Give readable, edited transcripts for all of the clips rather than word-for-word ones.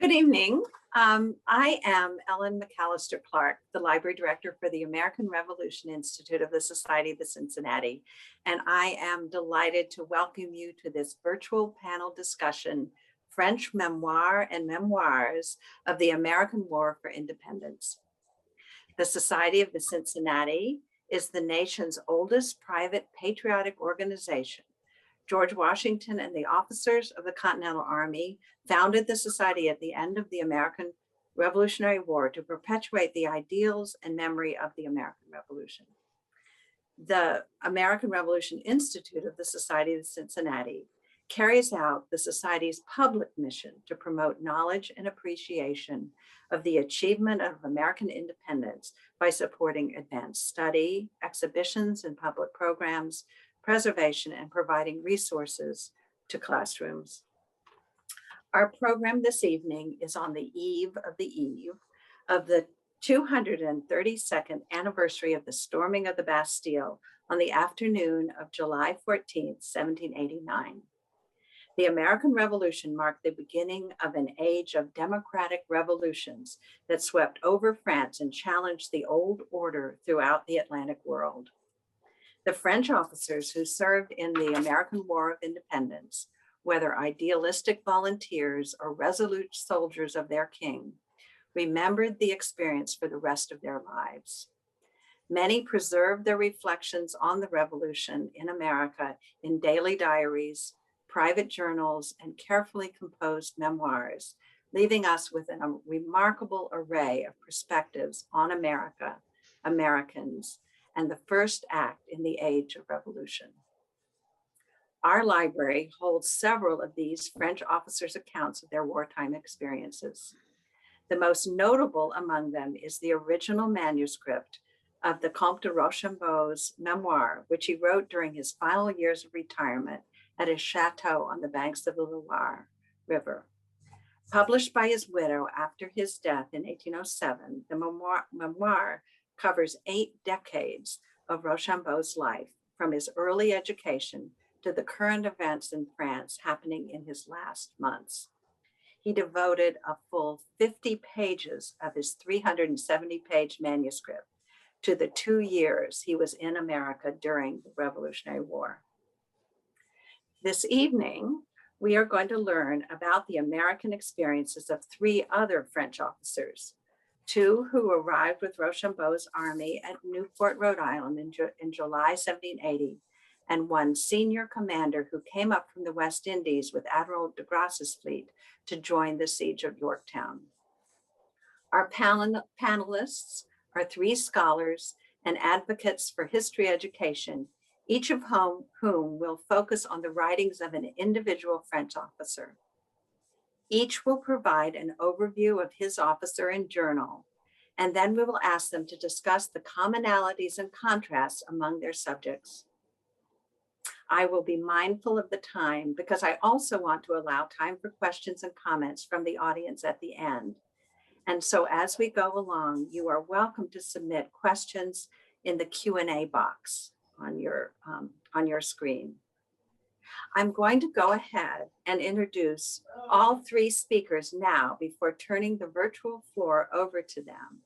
Good evening. I am Ellen McCallister Clark, the Library Director for the American Revolution Institute of the Society of the Cincinnati, and I am delighted to welcome you to this virtual panel discussion, French Memoir and Memoirs of the American War for Independence. The Society of the Cincinnati is the nation's oldest private patriotic organization. George Washington and the officers of the Continental Army founded the society at the end of the American Revolutionary War to perpetuate the ideals and memory of the American Revolution. The American Revolution Institute of the Society of Cincinnati carries out the Society's public mission to promote knowledge and appreciation of the achievement of American independence by supporting advanced study, exhibitions and public programs, preservation, and providing resources to classrooms. Our program this evening is on the eve of the 232nd anniversary of the storming of the Bastille on the afternoon of July 14th, 1789. The American Revolution marked the beginning of an age of democratic revolutions that swept over France and challenged the old order throughout the Atlantic world. The French officers who served in the American War of Independence, whether idealistic volunteers or resolute soldiers of their king, remembered the experience for the rest of their lives. Many preserved their reflections on the revolution in America in daily diaries, private journals, and carefully composed memoirs, leaving us with a remarkable array of perspectives on America, Americans, and the first act in the age of revolution. Our library holds several of these French officers' accounts of their wartime experiences. The most notable among them is the original manuscript of the Comte de Rochambeau's Memoir, which he wrote during his final years of retirement at his chateau on the banks of the Loire River. Published by his widow after his death in 1807, the memoir covers 8 decades of Rochambeau's life, from his early education to the current events in France happening in his last months. He devoted a full 50 pages of his 370-page manuscript to the 2 years he was in America during the Revolutionary War. This evening, we are going to learn about the American experiences of 3 other French officers, 2 who arrived with Rochambeau's army at Newport, Rhode Island in July 1780, and 1 senior commander who came up from the West Indies with Admiral de Grace's fleet to join the siege of Yorktown. Our panelists are 3 scholars and advocates for history education, each of whom will focus on the writings of an individual French officer. Each will provide an overview of his officer and journal, and then we will ask them to discuss the commonalities and contrasts among their subjects. I will be mindful of the time because I also want to allow time for questions and comments from the audience at the end. And so as we go along, you are welcome to submit questions in the Q&A box on your screen. I'm going to go ahead and introduce all 3 speakers now before turning the virtual floor over to them.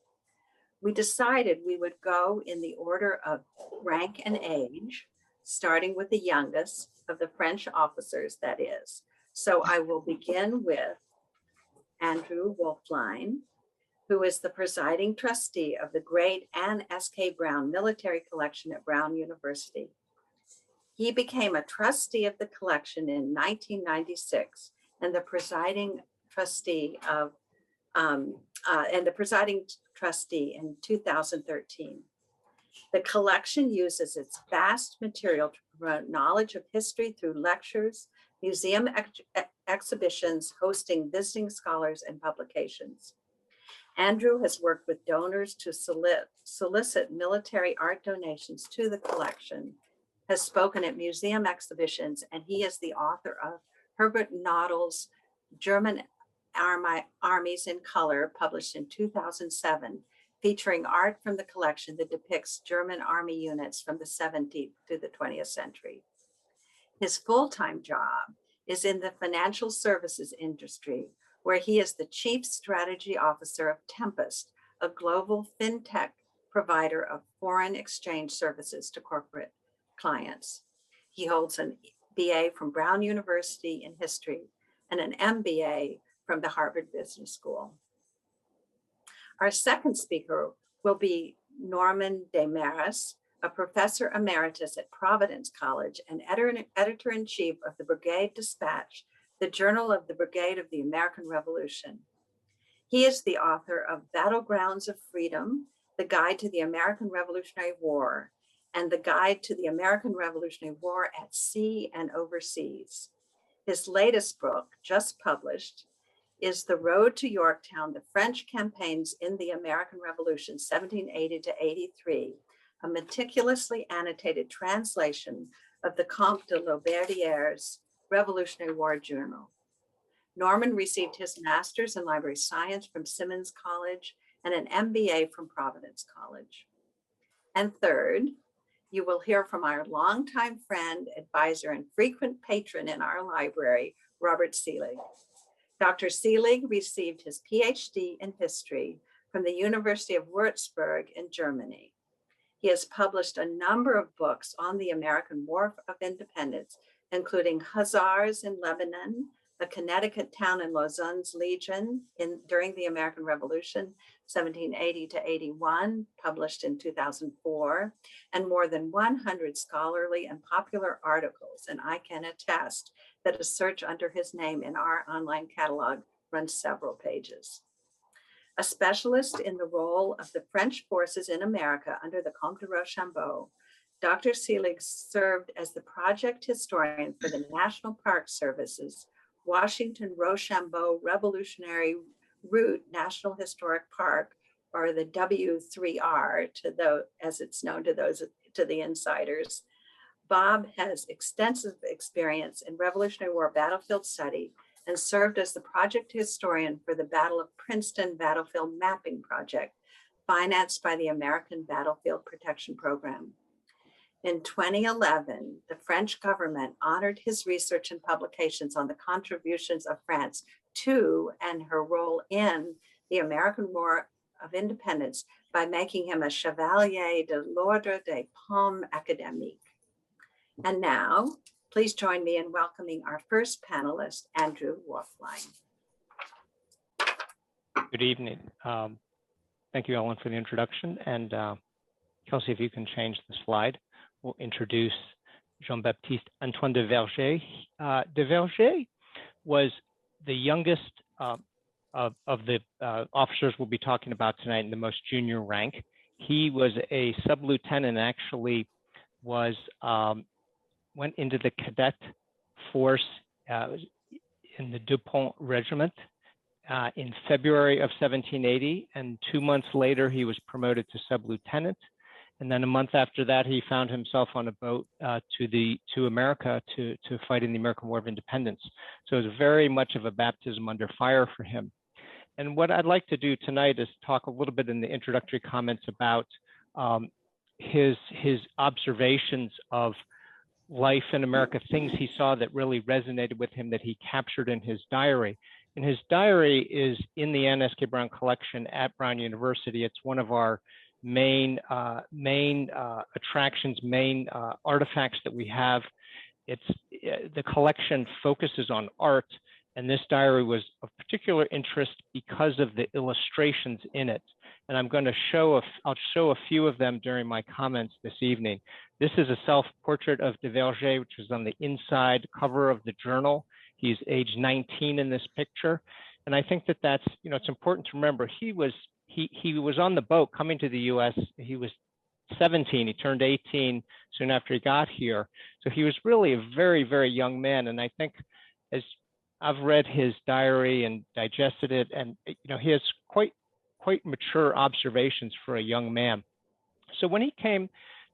We decided we would go in the order of rank and age, starting with the youngest of the French officers, that is. So I will begin with Andrew Wolfline, who is the presiding trustee of the great Anne S.K. Brown Military Collection at Brown University. He became a trustee of the collection in 1996 and the presiding trustee in 2013. The collection uses its vast material to promote knowledge of history through lectures, museum exhibitions, hosting visiting scholars, and publications. Andrew has worked with donors to solicit military art donations to the collection, has spoken at museum exhibitions, and he is the author of Herbert Noddle's German Armies in Color, published in 2007, featuring art from the collection that depicts German army units from the 17th to the 20th century. His full-time job is in the financial services industry, where he is the Chief Strategy Officer of Tempest, a global fintech provider of foreign exchange services to corporate clients. He holds an BA from Brown University in history and an MBA from the Harvard Business School. Our second speaker will be Norman Desmarais, a professor emeritus at Providence College and editor-in-chief of the Brigade Dispatch, the Journal of the Brigade of the American Revolution. He is the author of Battlegrounds of Freedom, The Guide to the American Revolutionary War, and The Guide to the American Revolutionary War at Sea and Overseas. His latest book, just published, is The Road to Yorktown, the French Campaigns in the American Revolution, 1780 to 83, a meticulously annotated translation of the Comte de Lauberdière's Revolutionary War Journal. Norman received his master's in library science from Simmons College and an MBA from Providence College. And third, you will hear from our longtime friend, advisor, and frequent patron in our library, Robert Selig. Dr. Selig received his PhD in history from the University of Würzburg in Germany. He has published a number of books on the American War of Independence, including Hussars in Lebanon, a Connecticut town in Lauzun's Legion during the American Revolution, 1780 to 81, published in 2004, and more than 100 scholarly and popular articles. And I can attest that a search under his name in our online catalog runs several pages. A specialist in the role of the French forces in America under the Comte de Rochambeau, Dr. Selig served as the project historian for the National Park Service's Washington Rochambeau Revolutionary Route National Historic Park, or the W3R, as it's known to the insiders. Bob has extensive experience in Revolutionary War battlefield study and served as the project historian for the Battle of Princeton Battlefield Mapping Project, financed by the American Battlefield Protection Program. In 2011, the French government honored his research and publications on the contributions of France to and her role in the American War of Independence by making him a Chevalier de l'Ordre des Palmes Académiques. And now, please join me in welcoming our first panelist, Andrew Wolfline. Good evening. Thank you, Ellen, for the introduction. And Kelsey, if you can change the slide, we'll introduce Jean-Baptiste-Antoine de Verger. De Verger was the youngest of the officers we'll be talking about tonight in the most junior rank. He was a sub-lieutenant, actually went into the cadet force in the Dupont Regiment in February of 1780, and 2 months later he was promoted to sub-lieutenant. And then a month after that, he found himself on a boat to America to fight in the American War of Independence. So it was very much of a baptism under fire for him. And what I'd like to do tonight is talk a little bit in the introductory comments about his observations of life in America, things he saw that really resonated with him that he captured in his diary. And his diary is in the Anne S.K. Brown collection at Brown University. It's one of our main attractions, main artifacts that we have. The collection focuses on art, and this diary was of particular interest because of the illustrations in it. And I'm going to I'll show a few of them during my comments this evening. This is a self-portrait of de Verger, which is on the inside cover of the journal. He's age 19 in this picture. And I think that's, it's important to remember, he was on the boat coming to the US. He was 17, he turned 18 soon after he got here. So he was really a very, very young man. And I think as I've read his diary and digested it, and he has quite mature observations for a young man. So when he came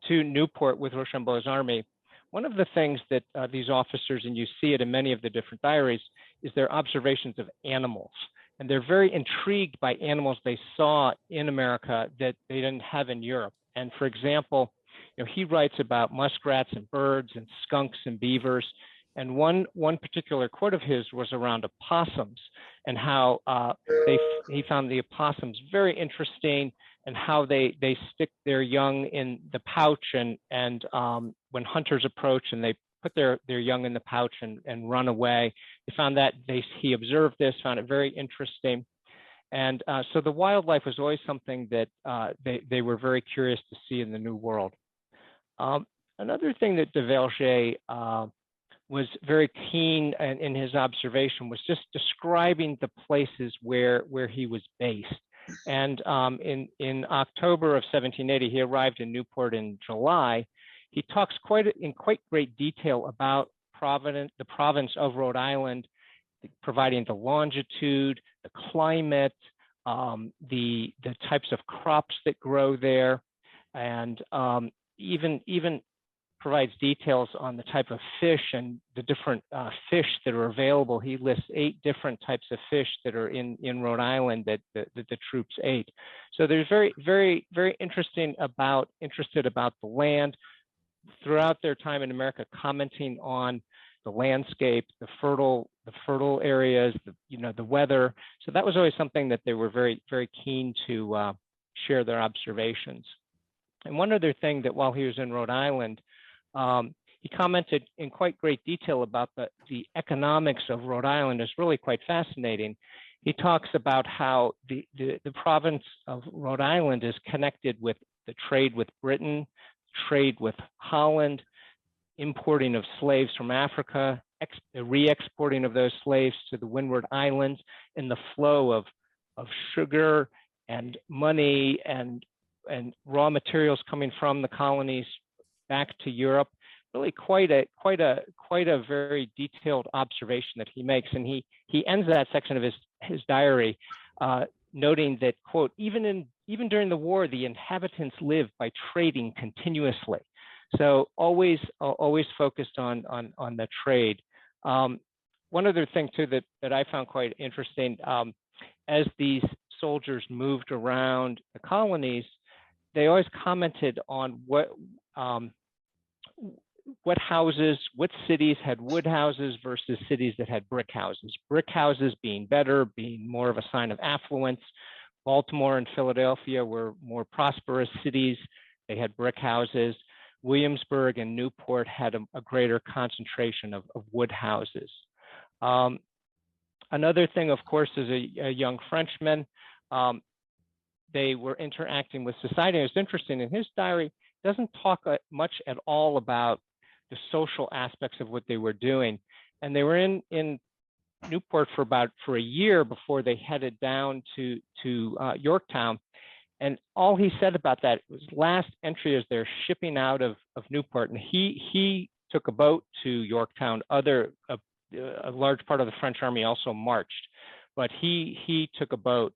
to Newport with Rochambeau's army, one of the things that these officers, and you see it in many of the different diaries, is their observations of animals. And they're very intrigued by animals they saw in America that they didn't have in Europe. And for example, he writes about muskrats and birds and skunks and beavers. And one particular quote of his was around opossums and how he found the opossums very interesting, and how they stick their young in the pouch, and when hunters approach and they put their young in the pouch and run away. He found that he observed this, found it very interesting. And so the wildlife was always something that they were very curious to see in the New World. Another thing that de Verger was very keen in his observation was just describing the places where he was based. And in October of 1780, he arrived in Newport in July. He talks in quite great detail about the province of Rhode Island, providing the longitude, the climate, the types of crops that grow there, and even provides details on the type of fish and the different fish that are available. He lists 8 different types of fish that are in Rhode Island that the troops ate. So there's very interested about the land throughout their time in America, commenting on the landscape, the fertile areas, the weather. So that was always something that they were very keen to share their observations. And one other thing, that while he was in Rhode Island, he commented in quite great detail about the economics of Rhode Island is really quite fascinating. He talks about how the province of Rhode Island is connected with the trade with Britain, trade with Holland, importing of slaves from Africa, re-exporting of those slaves to the Windward Islands, and the flow of sugar and money and raw materials coming from the colonies back to Europe. Really quite a very detailed observation that he makes. And he ends that section of his diary noting that, quote, even during the war, the inhabitants lived by trading continuously. So always focused on the trade. One other thing too that I found quite interesting, as these soldiers moved around the colonies, they always commented on what houses, what cities had wood houses versus cities that had brick houses. Brick houses being better, being more of a sign of affluence. Baltimore and Philadelphia were more prosperous cities. They had brick houses. Williamsburg and Newport had a greater concentration of wood houses. Another thing, of course, is a young Frenchman. They were interacting with society. It was interesting. In his diary, doesn't talk much at all about the social aspects of what they were doing. And they were in Newport for a year before they headed down to Yorktown. And all he said about that was last entry as they're shipping out of Newport. And he took a boat to Yorktown. A large part of the French army also marched, but he took a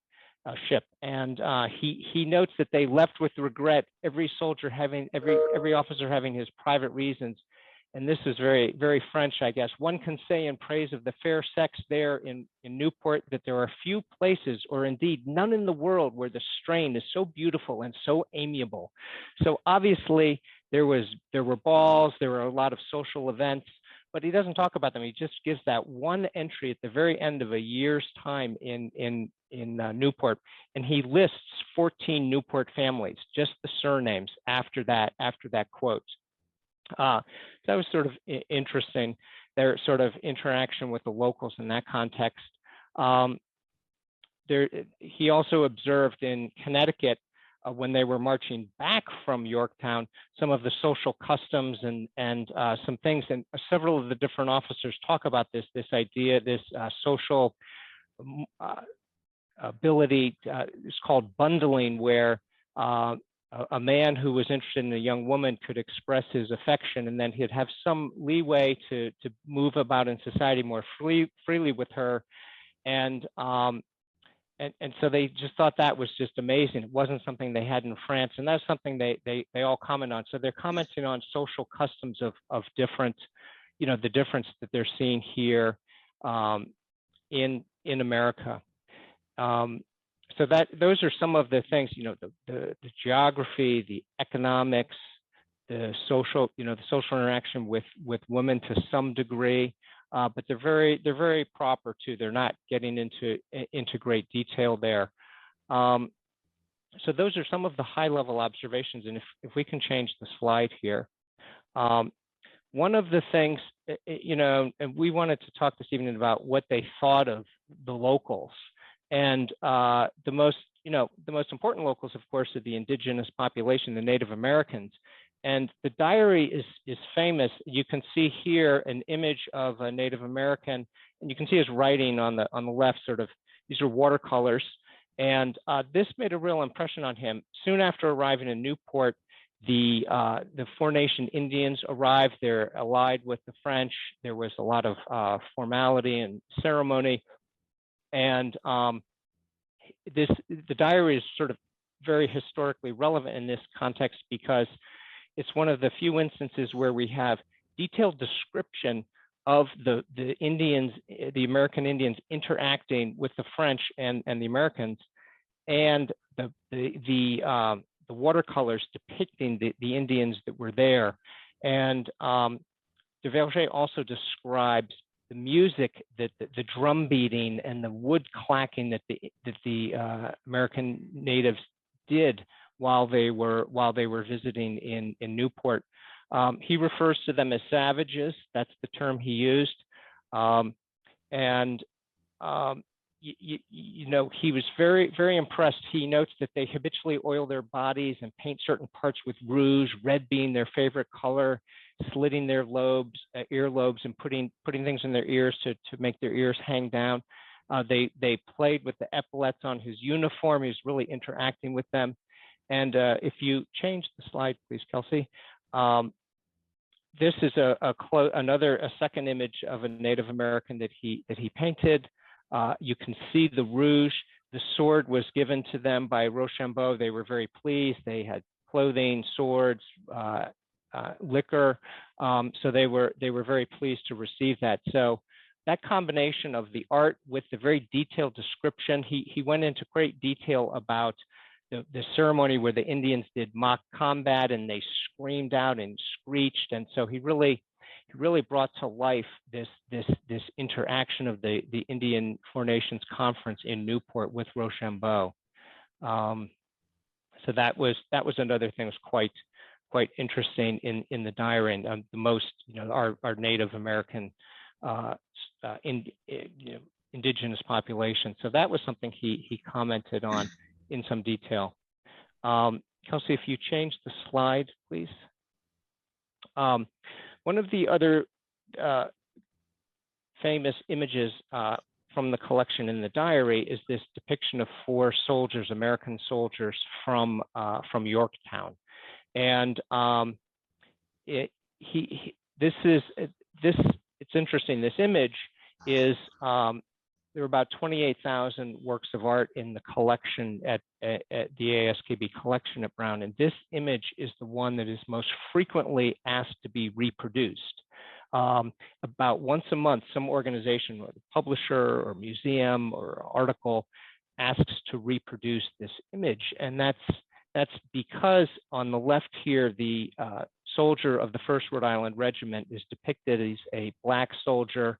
ship, and he notes that they left with regret, every soldier having, every officer having his private reasons. And this is very, very French, I guess. One can say in praise of the fair sex there in Newport that there are few places, or indeed none in the world, where the strain is so beautiful and so amiable. So obviously there were balls, there were a lot of social events, but he doesn't talk about them. He just gives that one entry at the very end of a year's time in Newport, and he lists 14 Newport families, just the surnames after that quote. That was sort of interesting, their sort of interaction with the locals in that context. He also observed in Connecticut, when they were marching back from Yorktown, some of the social customs and some things, and several of the different officers talk about this idea, this social ability is called bundling, where a man who was interested in a young woman could express his affection, and then he'd have some leeway to move about in society more freely with her. And so they just thought that was just amazing. It wasn't something they had in France, and that's something they all comment on. So they're commenting on social customs of different, the difference that they're seeing here in America. So those are some of the things, the geography, the economics, the social, the social interaction with women to some degree, but they're very proper too. They're not getting into great detail there. So those are some of the high level observations. And if we can change the slide here. One of the things, and we wanted to talk this evening about what they thought of the locals. And the most important locals, of course, are the indigenous population, the Native Americans. And the diary is famous. You can see here an image of a Native American, and you can see his writing on the left, sort of, these are watercolors. And this made a real impression on him. Soon after arriving in Newport, the Four Nation Indians arrived. They're allied with the French. There was a lot of formality and ceremony. And the diary is sort of very historically relevant in this context because it's one of the few instances where we have detailed description of the Indians, the American Indians interacting with the French and the Americans, and the watercolors depicting the Indians that were there. And de Verger also describes the music, that the drum beating and the wood clacking that the American natives did while they were visiting in Newport. He refers to them as savages. That's the term he used. He was very impressed. He notes that they habitually oil their bodies and paint certain parts with rouge, red being their favorite color, slitting their earlobes, and putting things in their ears to make their ears hang down. They played with the epaulets on his uniform. He was really interacting with them. And if you change the slide, please, Kelsey. This is a second image of a Native American that he painted. You can see the rouge. The sword was given to them by Rochambeau. They were very pleased. They had clothing, swords, liquor. So they were very pleased to receive that. So that combination of the art with the very detailed description, he went into great detail about the ceremony where the Indians did mock combat and they screamed out and screeched. And so he really brought to life this interaction of the Indian Four Nations Conference in Newport with Rochambeau. So that was another thing that was quite interesting in the diary, and the most, our Native American indigenous population. So that was something he commented on in some detail. Kelsey, if you change the slide, please. One of the other famous images from the collection in the diary is this depiction of four soldiers, American soldiers from Yorktown, and it's interesting. This image is there are about 28,000 works of art in the collection at the ASKB collection at Brown, and this image is the one that is most frequently asked to be reproduced. About once a month, some organization, or the publisher or museum or article, asks to reproduce this image, and that's because on the left here, the soldier of the 1st Rhode Island Regiment is depicted as a Black soldier,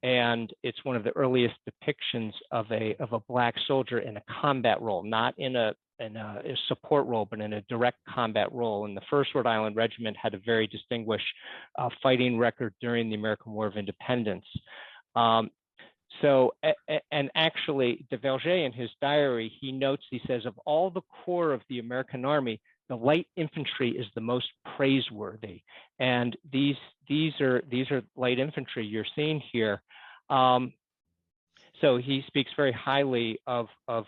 and it's one of the earliest depictions of a Black soldier in a combat role, not in a support role, but in a direct combat role. And the 1st Rhode Island Regiment had a very distinguished fighting record during the American War of Independence. And actually, de Verger in his diary, he notes, he says, of all the corps of the American Army, the light infantry is the most praiseworthy. And these are light infantry you're seeing here. So he speaks very highly of the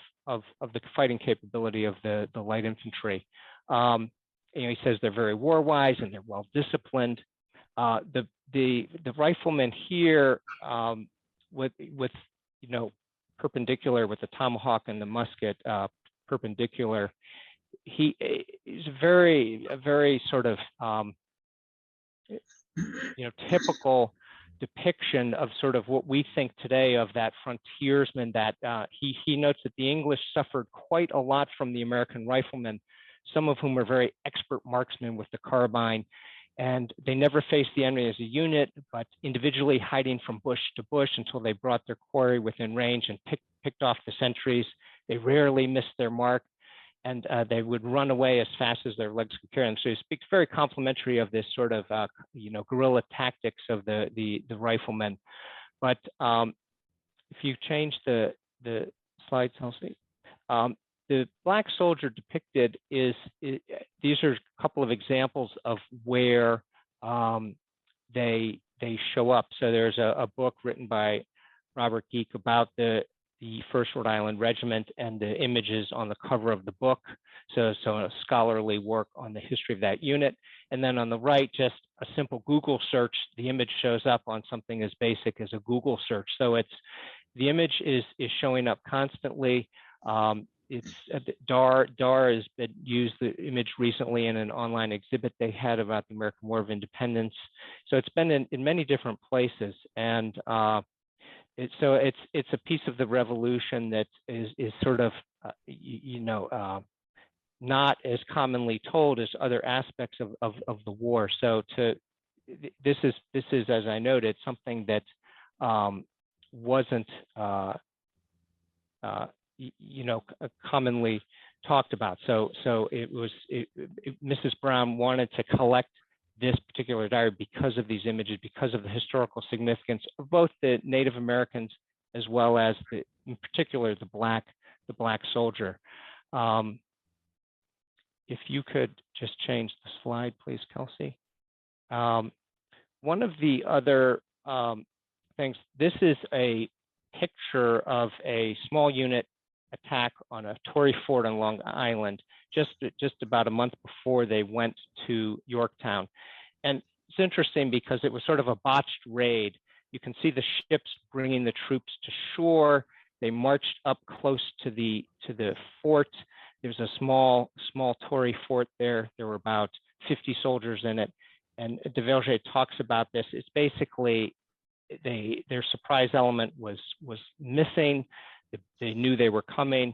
fighting capability of the light infantry. He says they're very war wise and they're well disciplined. The rifleman here, with perpendicular, with the tomahawk and the musket perpendicular, he is a very sort of typical depiction of sort of what we think today of that frontiersman. That he notes that the English suffered quite a lot from the American riflemen, some of whom are very expert marksmen with the carbine. And they never faced the enemy as a unit, but individually hiding from bush to bush until they brought their quarry within range and picked off the sentries. They rarely missed their mark, and they would run away as fast as their legs could carry them. So it speaks very complimentary of this sort of, guerrilla tactics of the riflemen. But if you change the slide, Chelsea, the Black soldier depicted these are a couple of examples of where they show up. So there's a book written by Robert Geek about the 1st Rhode Island Regiment and the images on the cover of the book. So a scholarly work on the history of that unit. And then on the right, just a simple Google search, the image shows up on something as basic as a Google search. So the image is showing up constantly. It's DAR has been used the image recently in an online exhibit they had about the American War of Independence. So it's been in many different places, and it's a piece of the revolution that is sort of not as commonly told as other aspects of the war. So this is as I noted, something that wasn't commonly talked about. So Mrs. Brown wanted to collect this particular diary because of these images, because of the historical significance of both the Native Americans as well as in particular the black soldier. If you could just change the slide, please, Kelsey. One of the other things, this is a picture of a small unit attack on a Tory fort on Long Island just about a month before they went to Yorktown. And it's interesting because it was sort of a botched raid. You can see the ships bringing the troops to shore. They marched up close to the fort. There's a small Tory fort there. There were about 50 soldiers in it. And de Verger talks about this. It's basically their surprise element was missing. They knew they were coming.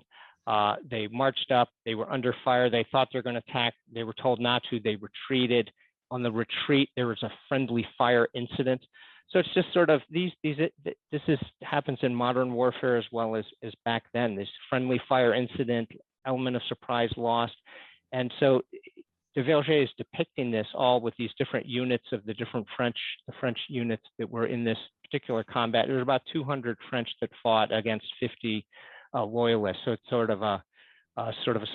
They marched up. They were under fire. They thought they were going to attack. They were told not to. They retreated. On the retreat, there was a friendly fire incident. So it's just sort of happens in modern warfare as well as back then. This friendly fire incident, element of surprise lost, and so de Verger is depicting this all with these different units of the French units that were in this particular combat. There were about 200 French that fought against 50 loyalists. So it's sort of a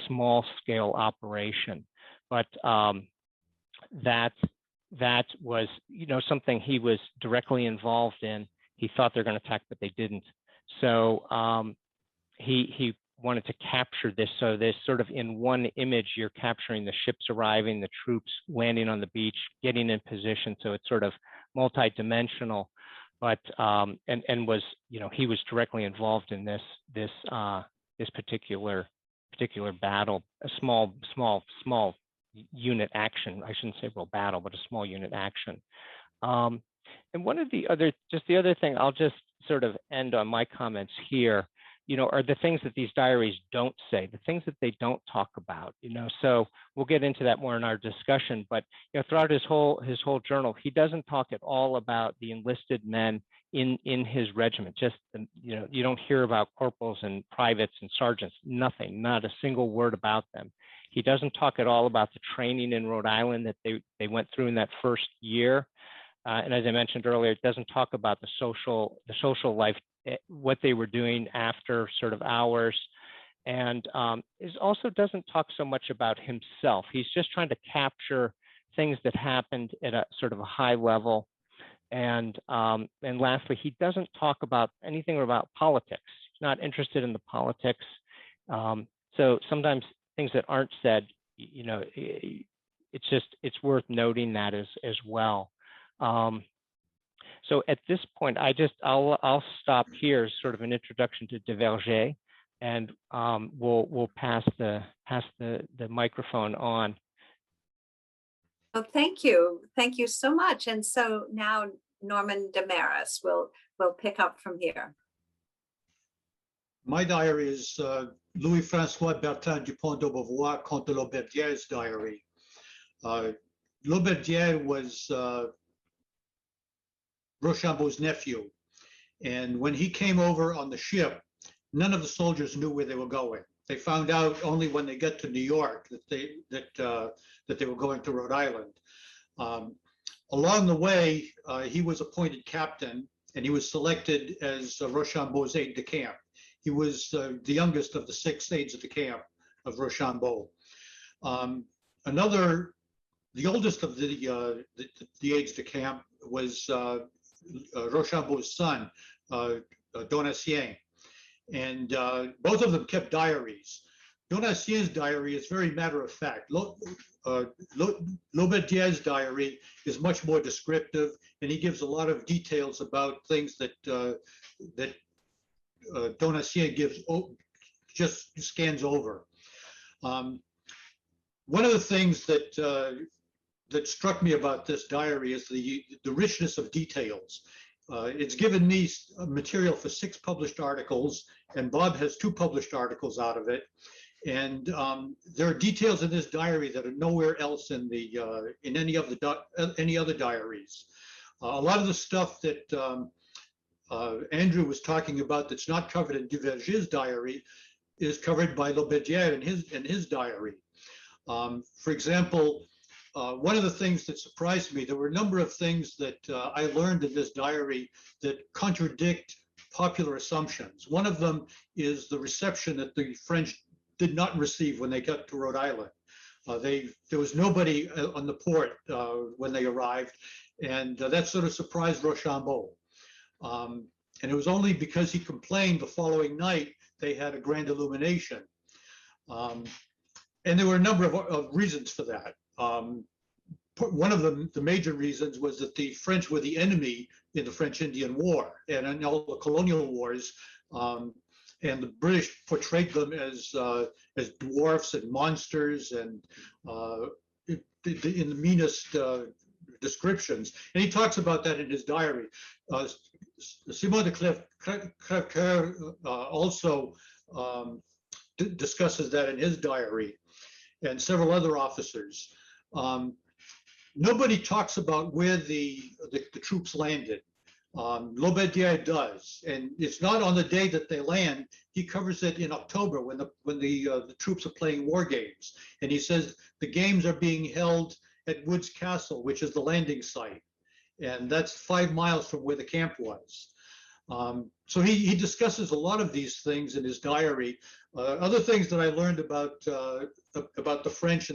small scale operation, but that was something he was directly involved in. He thought they're going to attack, but they didn't. So he wanted to capture this. So this sort of in one image, you're capturing the ships arriving, the troops landing on the beach, getting in position. So it's sort of multi-dimensional, but and was he was directly involved in this particular battle, a small unit action. I shouldn't say real battle, but a small unit action. And one of the other thing, I'll just sort of end on my comments here, are the things that these diaries don't say, the things that they don't talk about, so we'll get into that more in our discussion, but throughout his whole journal, he doesn't talk at all about the enlisted men in his regiment. Just, you don't hear about corporals and privates and sergeants, nothing, not a single word about them. He doesn't talk at all about the training in Rhode Island that they went through in that first year. And as I mentioned earlier, it doesn't talk about the social life, what they were doing after sort of hours. And it also doesn't talk so much about himself. He's just trying to capture things that happened at a sort of a high level. And lastly, he doesn't talk about anything about politics. He's not interested in the politics. So sometimes things that aren't said, it's worth noting that as well. So at this point, I'll stop here as sort of an introduction to de Verger, and we'll pass the microphone on. Oh, thank you so much. And so now Norman Damaris will pick up from here. My diary is Louis-François Bertin Dupont de Beauvoir, Comte de Lauberdière's diary. Lauberdière was Rochambeau's nephew. And when he came over on the ship, none of the soldiers knew where they were going. They found out only when they got to New York that they were going to Rhode Island. Along the way, he was appointed captain, and he was selected as Rochambeau's aide-de-camp. He was the youngest of the 6 aides-de-camp of Rochambeau. The oldest of the aides-de-camp was Rochambeau's son, Donatien, and both of them kept diaries. Donatien's diary is very matter-of-fact. Lauberdière's diary is much more descriptive, and he gives a lot of details about things that Donatien just scans over. One of the things that struck me about this diary is the richness of details. It's given me material for 6 published articles, and Bob has 2 published articles out of it. And there are details in this diary that are nowhere else in any other diaries. A lot of the stuff that Andrew was talking about that's not covered in de Verger's diary is covered by Lauberdière in his diary. For example, one of the things that surprised me, there were a number of things that I learned in this diary that contradict popular assumptions. One of them is the reception that the French did not receive when they got to Rhode Island. There was nobody on the port when they arrived, and that sort of surprised Rochambeau. And it was only because he complained the following night they had a grand illumination. And there were a number of reasons for that. One of them, the major reasons, was that the French were the enemy in the French-Indian War and in all the colonial wars, and the British portrayed them as dwarfs and monsters and in the meanest descriptions. And he talks about that in his diary. Simon de Crèvecoeur also discusses that in his diary, and several other officers. Nobody talks about where the troops landed. Lauberdière does, and it's not on the day that they land. He covers it in October when the troops are playing war games, and he says the games are being held at Woods Castle, which is the landing site, and that's 5 miles from where the camp was. So he discusses a lot of these things in his diary. Other things that I learned about the French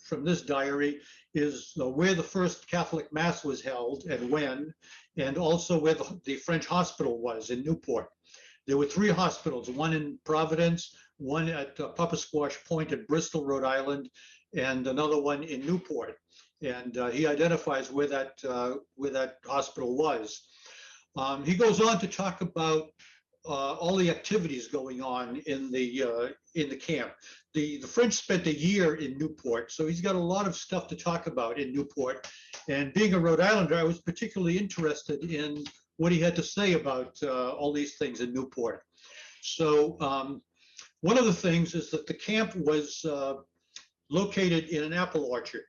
from this diary is where the first Catholic Mass was held and when, and also where the French hospital was in Newport. There were 3 hospitals, one in Providence, one at Papasquash Point in Bristol, Rhode Island, and another one in Newport. And he identifies where that hospital was. He goes on to talk about all the activities going on in the camp. The French spent a year in Newport, so he's got a lot of stuff to talk about in Newport. And being a Rhode Islander, I was particularly interested in what he had to say about all these things in Newport. So one of the things is that the camp was located in an apple orchard.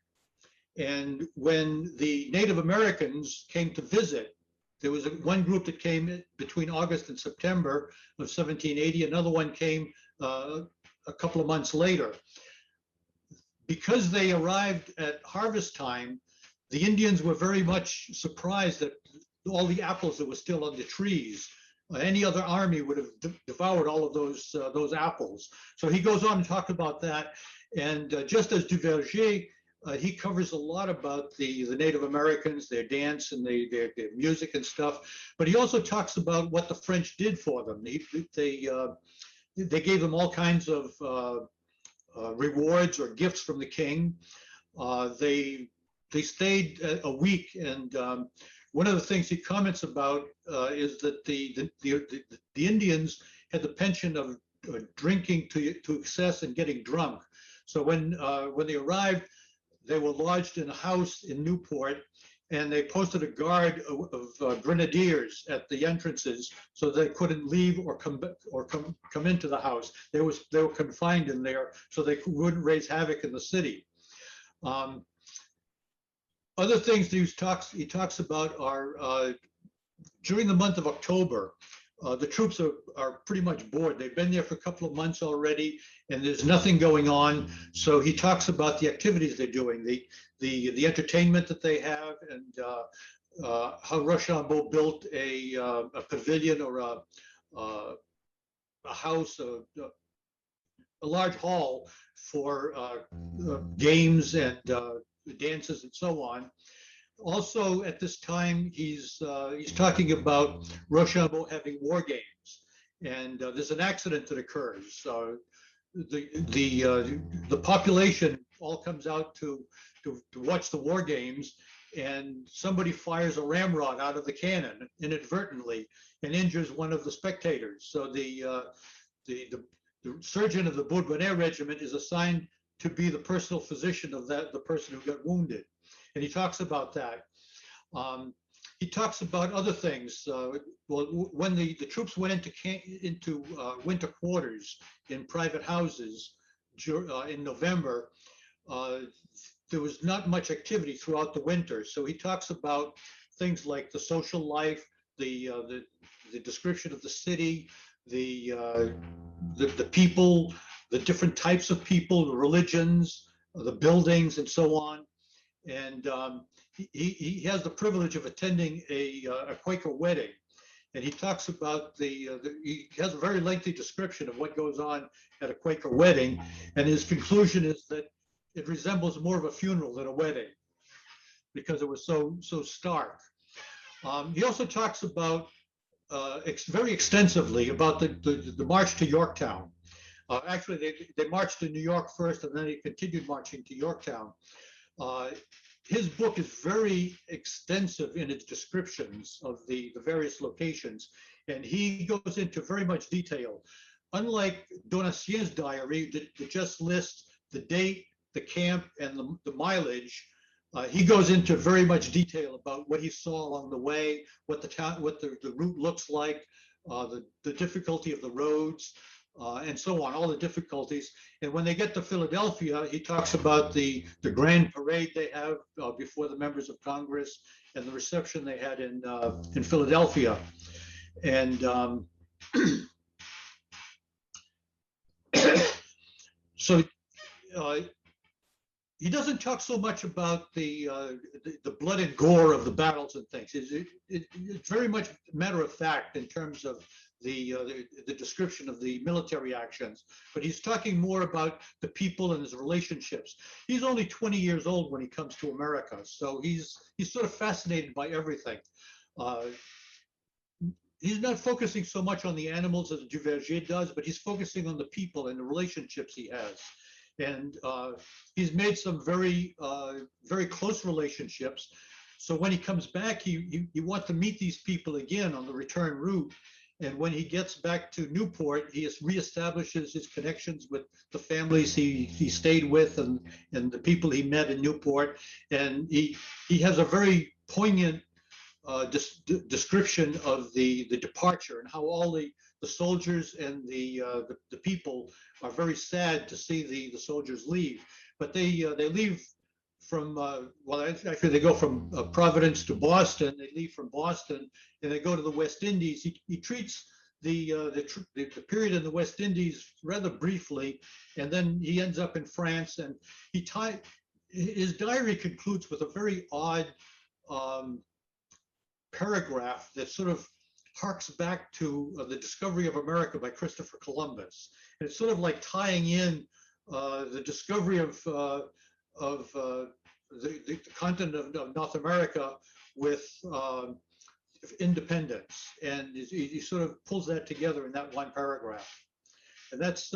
And when the Native Americans came to visit, there was one group that came between August and September of 1780. Another one came a couple of months later. Because they arrived at harvest time, the Indians were very much surprised at all the apples that were still on the trees. Any other army would have devoured all of those apples. So he goes on to talk about that. And just as de Verger, he covers a lot about the Native Americans, their dance and their music and stuff. But he also talks about what the French did for them. They gave them all kinds of rewards or gifts from the king. They stayed a week, and one of the things he comments about is that the Indians had the penchant of drinking to excess and getting drunk. So when they arrived, they were lodged in a house in Newport, and they posted a guard of grenadiers at the entrances so they couldn't leave or come into the house. They were confined in there so they wouldn't raise havoc in the city. Other things that he talks about are during the month of October, the troops are pretty much bored. They've been there for a couple of months already, and there's nothing going on. So he talks about the activities they're doing, the entertainment that they have, and how Rochambeau built a pavilion or a house, a large hall for games and dances and so on. Also, at this time, he's talking about Rochambeau having war games, and there's an accident that occurs. The population all comes out to watch the war games, and somebody fires a ramrod out of the cannon inadvertently and injures one of the spectators. So the surgeon of the Bourbonnais regiment is assigned to be the personal physician of the person who got wounded. And he talks about that. He talks about other things. Well, when the troops went into winter quarters in private houses in November, there was not much activity throughout the winter. So he talks about things like the social life, the description of the city, the people, the different types of people, the religions, the buildings, and so on. And he has the privilege of attending a Quaker wedding, and he talks about he has a very lengthy description of what goes on at a Quaker wedding, and his conclusion is that it resembles more of a funeral than a wedding because it was so stark. He also talks about very extensively about the march to Yorktown. Actually, they marched to New York first, and then he continued marching to Yorktown. His book is very extensive in its descriptions of the various locations, and he goes into very much detail. Unlike Donatien's diary that just lists the date, the camp, and the mileage, he goes into very much detail about what he saw along the way, what the route looks like, the difficulty of the roads, and so on, all the difficulties. And when they get to Philadelphia, he talks about the grand parade they have before the members of Congress and the reception they had in Philadelphia. And so he doesn't talk so much about the blood and gore of the battles and things. It's very much matter of fact in terms of the description of the military actions, but he's talking more about the people and his relationships. He's only 20 years old when he comes to America, so he's sort of fascinated by everything. He's not focusing so much on the animals as de Verger does, but he's focusing on the people and the relationships he has. And he's made some very close relationships. So when he comes back, he wants to meet these people again on the return route. And when he gets back to Newport, he reestablishes his connections with the families he stayed with and the people he met in Newport. And he has a very poignant description of the departure and how all the soldiers and the people are very sad to see the soldiers leave. But they leave from, well, actually they go from Providence to Boston. They leave from Boston and they go to the West Indies. He treats the period in the West Indies rather briefly, and then he ends up in France. And his diary concludes with a very odd paragraph that sort of harks back to the discovery of America by Christopher Columbus. And it's sort of like tying in the discovery of the continent of North America with independence, and he sort of pulls that together in that one paragraph. And that's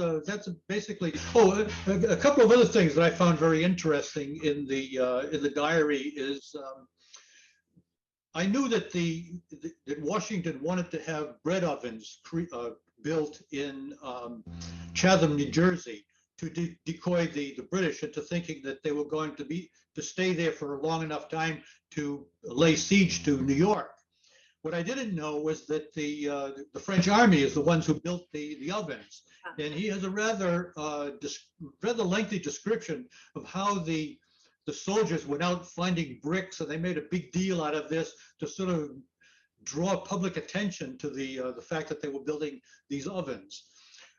basically. Oh, a couple of other things that I found very interesting in the diary is I knew that that Washington wanted to have bread ovens built in Chatham, New Jersey, decoy the British into thinking that they were going to stay there for a long enough time to lay siege to New York. What I didn't know was that the French army is the ones who built the ovens, and he has a rather lengthy description of how the soldiers went out finding bricks, and they made a big deal out of this to sort of draw public attention to the fact that they were building these ovens.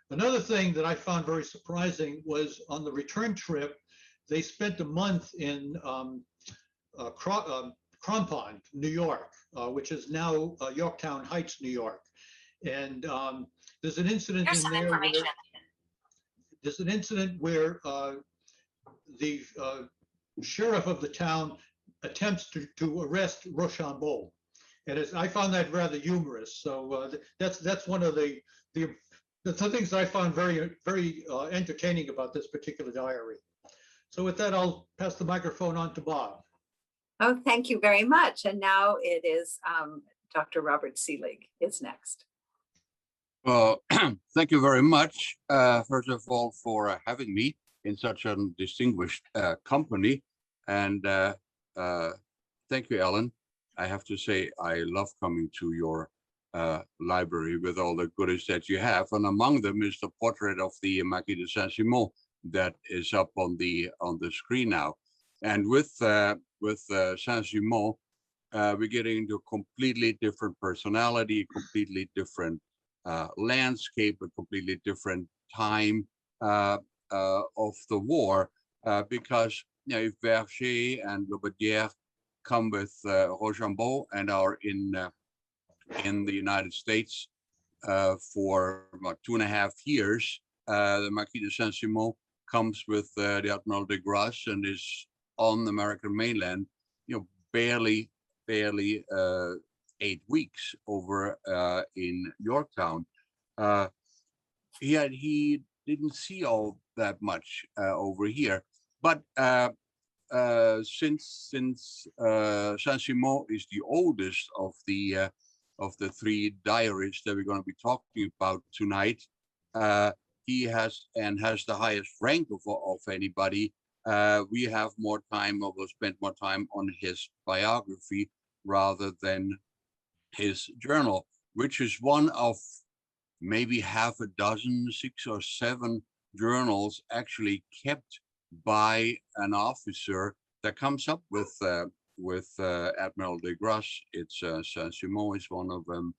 Another thing that I found very surprising was on the return trip, they spent a month in Crampon, New York, which is now Yorktown Heights, New York. And there's an incident in there there's an incident where the sheriff of the town attempts to arrest Rochambeau. And I found that rather humorous. So that's one of the things that I found very, very entertaining about this particular diary. So with that, I'll pass the microphone on to Bob. Oh, thank you very much. And now it is Dr. Robert Seelig is next. Well, thank you very much, first of all, for having me in such a distinguished company. And thank you, Ellen. I have to say, I love coming to your library with all the goodies that you have. And among them is the portrait of the Marquis de Sesimo that is up on the screen now. And with Sesimo, we're getting into a completely different personality, completely different landscape, a completely different time of the war, because if Verger and Lauberdière come with Rochambeau and are in the United States for about 2.5 years, the Marquis de Sansimo comes with the Admiral de Grace and is on the American mainland, barely 8 weeks over in Yorktown. He didn't see all that much over here, but since Sesimo is the oldest of the 3 diaries that we're going to be talking about tonight, he has the highest rank of anybody. We have more time, or will spend more time on his biography rather than his journal, which is one of maybe half a dozen, 6 or 7 journals actually kept by an officer that comes up with Admiral de Grace. It's Sissi is one of them.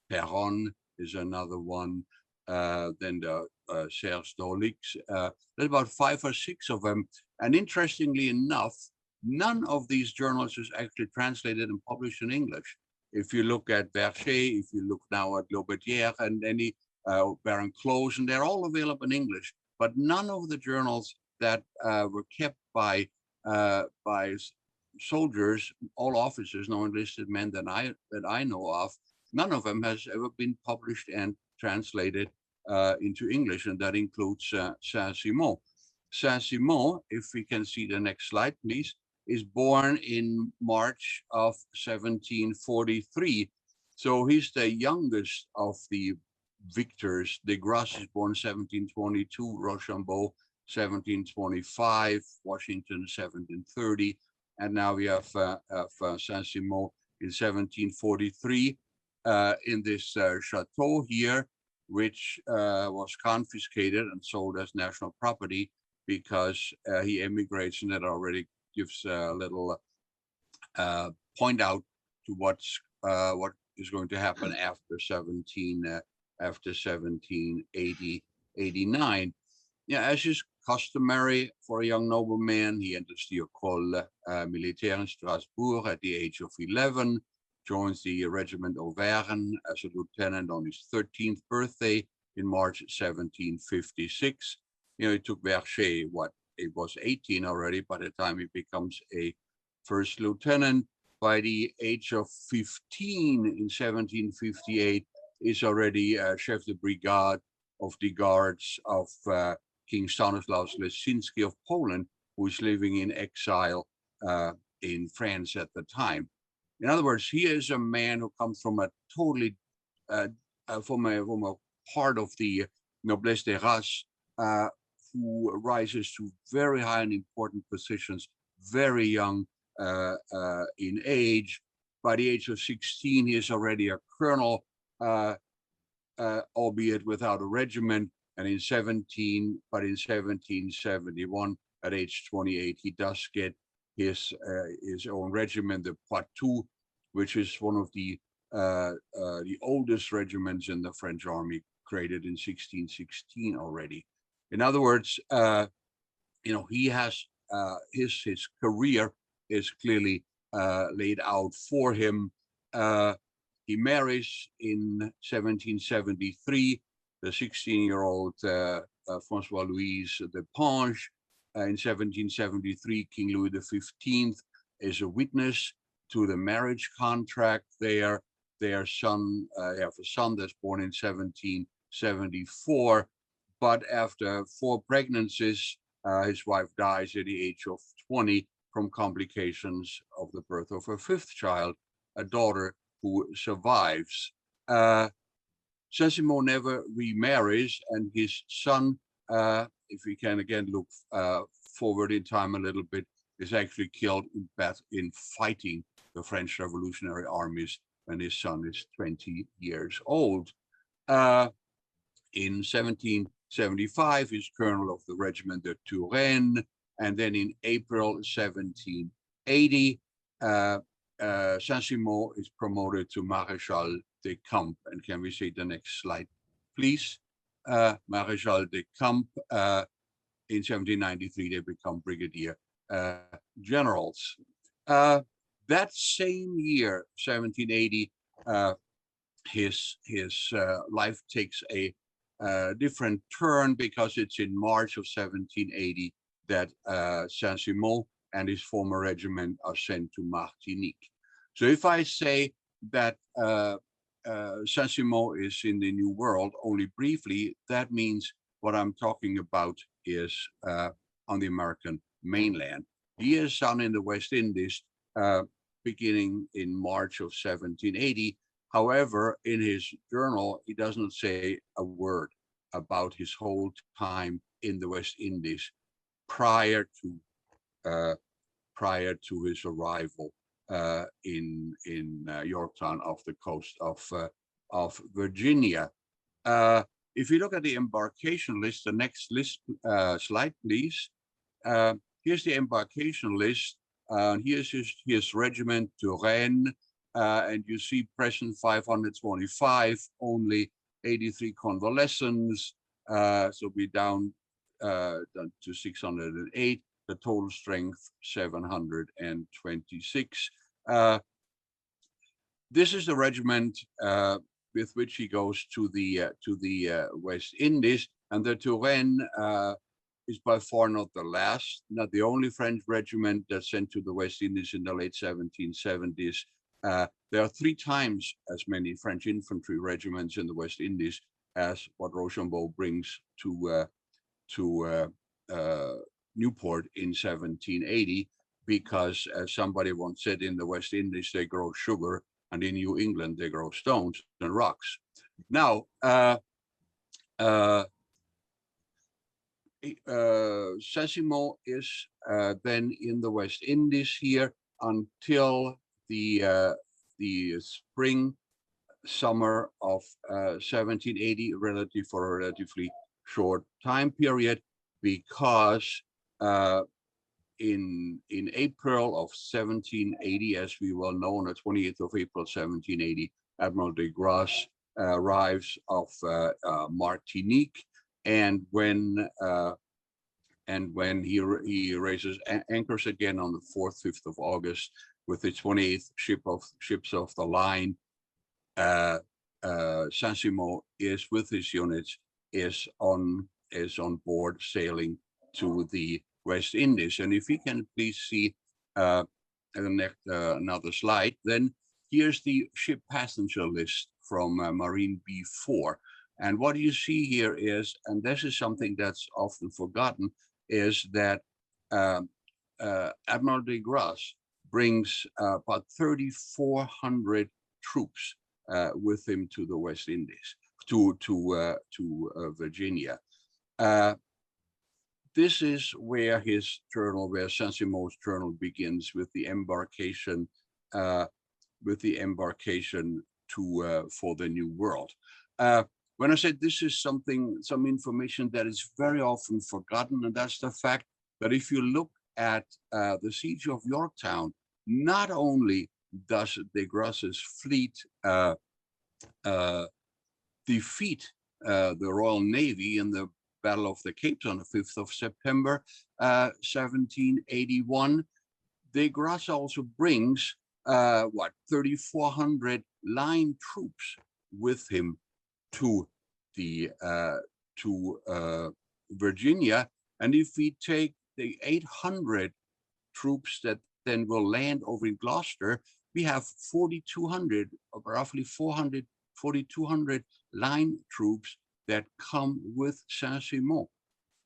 Perron is another one. Then the Serge Dolix. There's about 5 or 6 of them. And interestingly enough, none of these journals is actually translated and published in English. If you look at Verger, if you look now at Lauberdière and any Baron Close, and they're all available in English, but none of the journals that were kept by soldiers, all officers, no enlisted men that I know of, none of them has ever been published and translated into English, and that includes Sissi. Sissi, if we can see the next slide, please, is born in March of 1743. So he's the youngest of the victors. De Grasse is born 1722, Rochambeau 1725, Washington 1730, and now we have Sesimo in 1743 in this chateau here, which was confiscated and sold as national property because he emigrates, and that already gives a little point out to what is going to happen after 1789. Yeah, as is customary for a young nobleman, he enters the École Militaire in Strasbourg at the age of 11, joins the regiment Auvergne as a lieutenant on his 13th birthday in March 1756. It took Verger, it was 18 already by the time he becomes a first lieutenant. By the age of 15 in 1758, is already chef de brigade of the guards of King Stanislaus Leszczynski of Poland, who is living in exile in France at the time. In other words, he is a man who comes from a totally, from a part of the noblesse des races who rises to very high and important positions, very young in age. By the age of 16, he is already a colonel, albeit without a regiment. And in 1771, at age 28, he does get his own regiment, the Poitou, which is one of the oldest regiments in the French army, created in 1616 already. In other words, he has his career is clearly laid out for him. He marries in 1773 the 16-year-old François Louise de Pange. In 1773, King Louis XV is a witness to the marriage contract there. Their son, they have a son that's born in 1774, but after 4 pregnancies, his wife dies at the age of 20 from complications of the birth of her 5th child, a daughter who survives. Sesimo never remarries, and his son, if we can again look forward in time a little bit, is actually killed in fighting the French Revolutionary armies when his son is 20 years old. In 1775, he's colonel of the regiment de Touraine, and then in April 1780, Sansimo is promoted to Maréchal de Camp. And can we see the next slide, please? Maréchal de Camp. In 1793, they become brigadier generals. That same year, 1780, his life takes a different turn, because it's in March of 1780 that Sansimo and his former regiment are sent to Martinique. So if I say that Sansimo is in the New World only briefly, that means what I'm talking about is on the American mainland. He is down in the West Indies, beginning in March of 1780. However, in his journal, he does not say a word about his whole time in the West Indies prior to his arrival in Yorktown off the coast of Virginia. If you look at the embarkation list, the next list slide, please. Here's the embarkation list. Here's his regiment, Touraine, and you see present 525, only 83 convalescents, so be down to 608. The total strength 726. This is the regiment with which he goes to the West Indies, and the Touraine is by far not the last, not the only French regiment that's sent to the West Indies in the late 1770s. There are 3 times as many French infantry regiments in the West Indies as what Rochambeau brings to Newport in 1780, because as somebody once said, in the West Indies they grow sugar, and in New England they grow stones and rocks. Now, Sesimo is then in the West Indies here until the spring, summer of 1780, for a relatively short time period, because in April of 1780, as we well know, on the 28th of April 1780, Admiral de Grace arrives off Martinique, and when he raises anchors again on the 4th, 5th of August with the 28th ships of the line, Sansimo is with his units is on board sailing to the West Indies. And if we can please see another slide, then here's the ship passenger list from Marine B4. And what you see here is, and this is something that's often forgotten, is that Admiral de Grace brings about 3,400 troops with him to the West Indies, to Virginia. this is where his journal, where Sensimo's journal begins with the embarkation, to for the New World. When I said this is some information that is very often forgotten, and that's the fact that if you look at the siege of Yorktown, not only does de Grasse's fleet defeat the Royal Navy in the Battle of the Capes on the 5th of September, 1781, de Grasse also brings 3,400 line troops with him to Virginia. And if we take the 800 troops that then will land over in Gloucester, we have 4,200, roughly 4,200 line troops that come with Saint-Simon.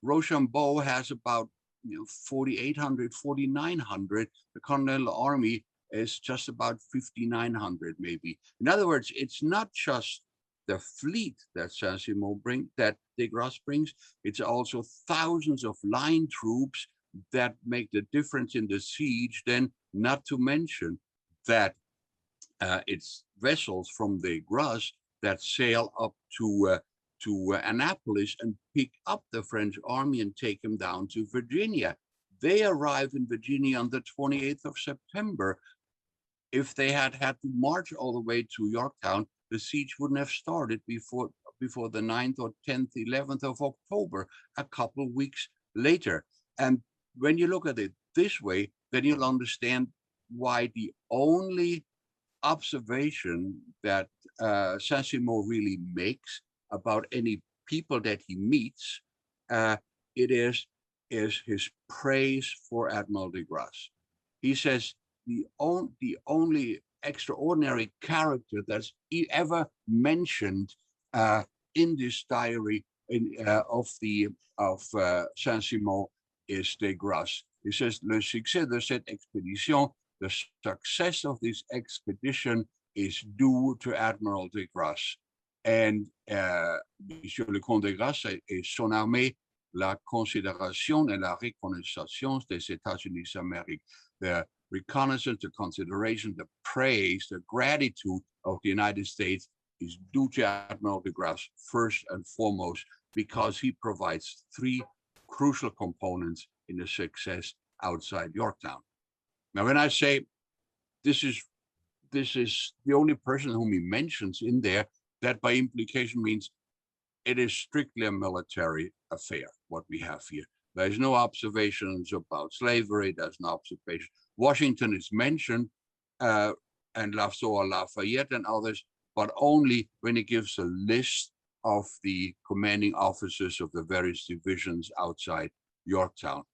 Rochambeau has about 4,800, 4,900. The Continental Army is just about 5,900 maybe. In other words, it's not just the fleet that Saint-Simon brings, that de Grasse brings, it's also thousands of line troops that make the difference in the siege, then not to mention that it's vessels from de Grasse that sail up to Annapolis and pick up the French army and take them down to Virginia. They arrive in Virginia on the 28th of September. If they had to march all the way to Yorktown, the siege wouldn't have started before the 9th or 10th, 11th of October, a couple of weeks later. And when you look at it this way, then you'll understand why the only observation that Sansimo really makes about any people that he meets, it is his praise for Admiral de Grasse. He says the only extraordinary character that's ever mentioned in this diary of Saint-Simon is de Grasse. He says, le succès de cette expédition, the success of this expedition is due to Admiral de Grasse. And Monsieur le Comte de Grasse et son armée, la considération et la reconnaissance des États-Unis d'Amérique. The reconnaissance, the consideration, the praise, the gratitude of the United States is due to Admiral de Grasse first and foremost, because he provides three crucial components in the success outside Yorktown. Now, when I say this is the only person whom he mentions in there, that by implication means it is strictly a military affair, what we have here. There's no observations about slavery, there's no observation. Washington is mentioned, and Lafayette and others, but only when he gives a list of the commanding officers of the various divisions outside Yorktown.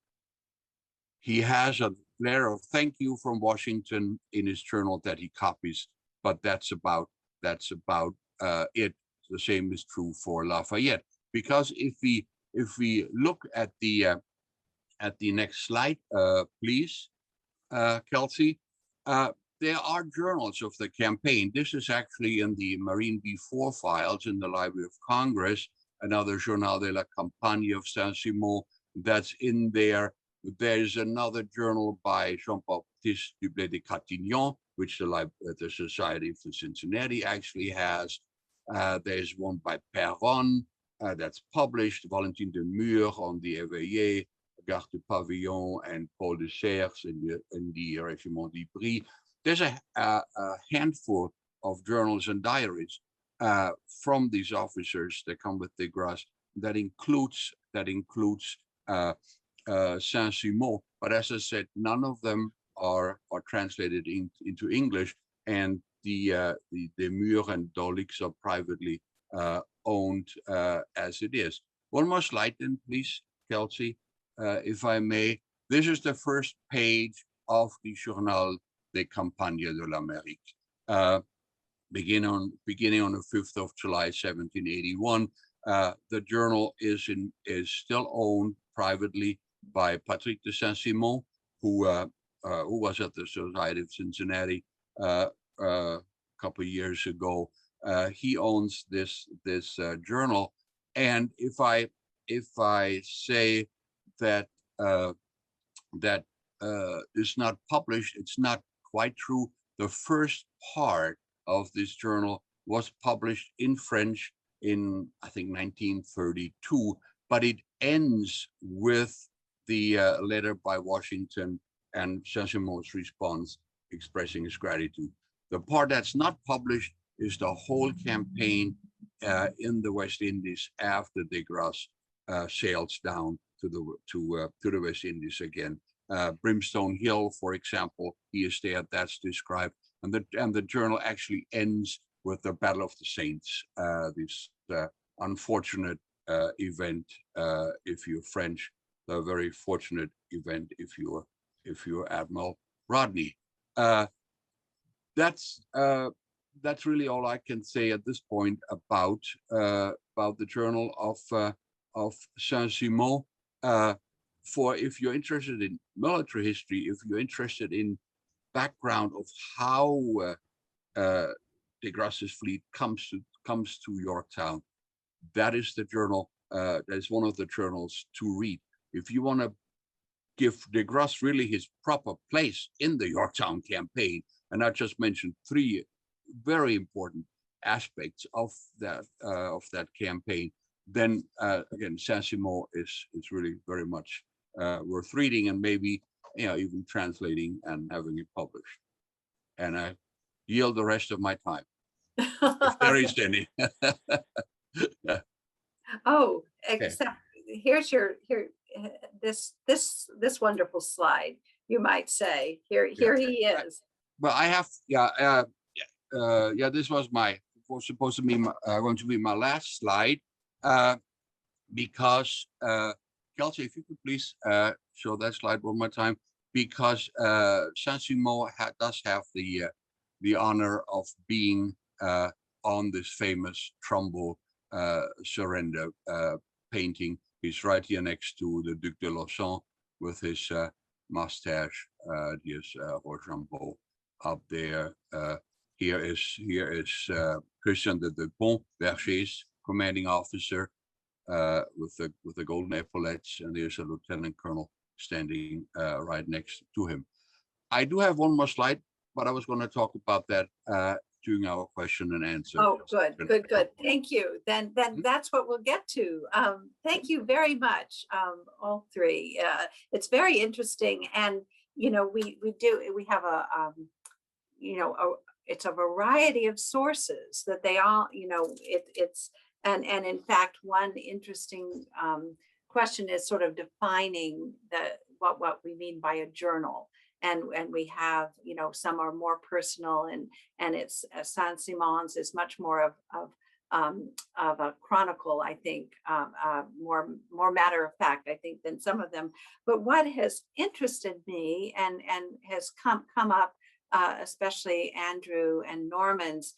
He has a letter of thank you from Washington in his journal that he copies, but that's about it. The same is true for Lafayette, because if we look at the next slide, please, Kelsey, there are journals of the campaign. This is actually in the Marine B4 files in the Library of Congress, another Journal de la Campagne of Saint-Simon that's in there. There's another journal by Jean-Baptiste-Antoine de Verger, which the Society of the Cincinnati actually has. There's one by Perron that's published, Valentin de Mur on the Éveillé, Garde du Pavillon, and Paul de Serres in the Regiment d'Ivry. There's a handful of journals and diaries from these officers that come with de Grasse that includes Saint-Simon, but as I said, none of them are translated into English, and the Mur and Dolix are privately owned as it is. One more slide then, please, Kelsey, if I may. This is the first page of the Journal des Campagnes de l'Amérique, beginning on the 5th of July, 1781. The journal is still owned privately by Patrick de Saint-Simon, who was at the Society of Cincinnati a couple of years ago. He owns this journal, and if I say that that is not published. It's not quite true. The first part of this journal was published in French in, I think, 1932, but it ends with the letter by Washington and Sesimo's response expressing his gratitude. The part that's not published is the whole campaign in the West Indies after de Grasse sails down to the West Indies again. Brimstone Hill, for example, he is there. That's described, and the journal actually ends with the Battle of the Saints. This unfortunate event, if you're French, the very fortunate event if you're Admiral Rodney. That's really all I can say at this point about the journal of Sansimo. For if you're interested in military history, if you're interested in background of how de Grasse's fleet comes to Yorktown, that is the journal. That is one of the journals to read. If you want to give de Grasse really his proper place in the Yorktown campaign, and I just mentioned three very important aspects of that campaign, then again, Sesimo is really very much worth reading, and maybe even translating and having it published. And I yield the rest of my time, if there is any. Oh, except here's this wonderful slide, you might say. Here he is. Well, I have this was supposed to be going to be my last slide, because Kelsey, if you could please show that slide one more time, because Sansimo does have the honor of being on this famous Trumbull surrender painting. He's right here next to the Duc de Lauzon with his mustache. Here's Rochambeau up there. Here is Christian de Verger's commanding officer with the golden epaulets, and there's a lieutenant colonel standing right next to him. I do have one more slide, but I was going to talk about that during our question and answer. Oh, good. Thank you. Then that's what we'll get to. Thank you very much, all three. It's very interesting, and we have it's a variety of sources that they all, and in fact, one interesting question is sort of defining what we mean by a journal. And we have, some are more personal, and it's Saint-Simon's is much more of a chronicle, I think, more matter of fact, I think, than some of them. But what has interested me and has come up, especially Andrew and Norman's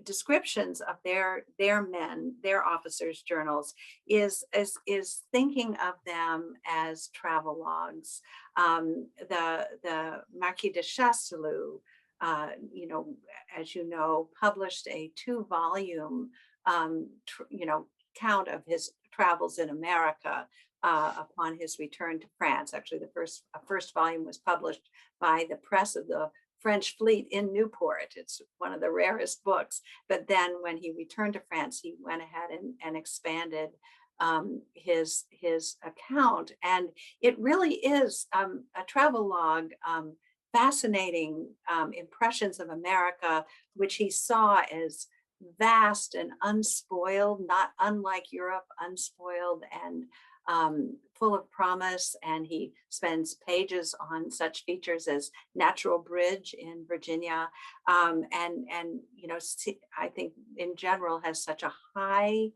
descriptions of their men, their officers' journals, is thinking of them as travel logs. The Marquis de Chastellux, as you know, published a 2-volume, count of his travels in America upon his return to France. Actually, the first volume was published by the press of the French fleet in Newport. It's one of the rarest books. But then when he returned to France, he went ahead and expanded his account. And it really is a travel log, fascinating impressions of America, which he saw as vast and unspoiled, not unlike Europe, unspoiled and full of promise. And he spends pages on such features as Natural Bridge in Virginia, and I think in general has such a high,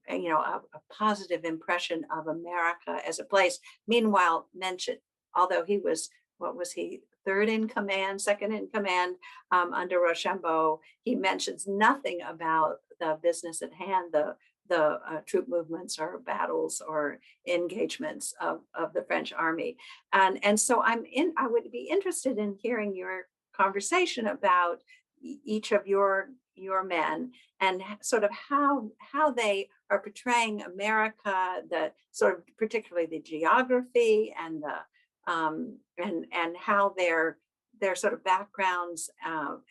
a positive impression of America as a place. Meanwhile, mentioned, although he was, what was he, second in command under Rochambeau, he mentions nothing about the business at hand, the troop movements or battles or engagements of the French army. And so I would be interested in hearing your conversation about each of your men and sort of how they are portraying America, the sort of particularly the geography and the and how their sort of backgrounds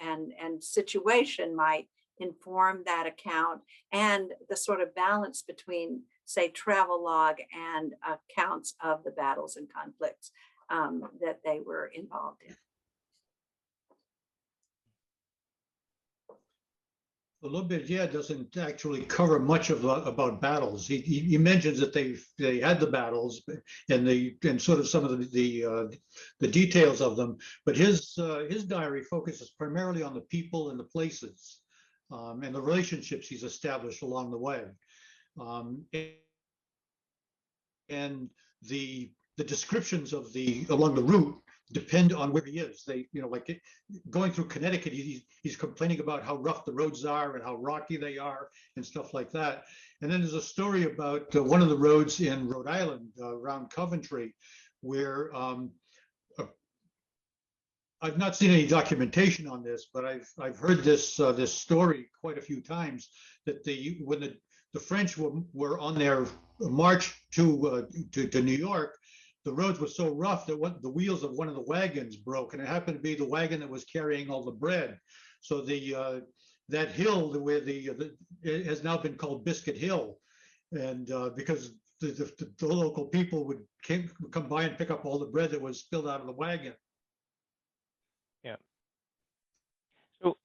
and situation might inform that account, and the sort of balance between, say, travelogue and accounts of the battles and conflicts that they were involved in. Lauberdière doesn't actually cover much of about battles. He mentions that they had the battles and sort of some of the details of them, but his diary focuses primarily on the people and the places and the relationships he's established along the way, and the descriptions of along the route depend on where he is. They, like going through Connecticut, he's complaining about how rough the roads are and how rocky they are and stuff like that. And then there's a story about one of the roads in Rhode Island around Coventry, where I've not seen any documentation on this, but I've heard this story quite a few times, that when the French were on their march to New York, the roads were so rough that the wheels of one of the wagons broke, and it happened to be the wagon that was carrying all the bread. So that hill where it has now been called Biscuit Hill, and because the local people would come by and pick up all the bread that was spilled out of the wagon. Yeah. So,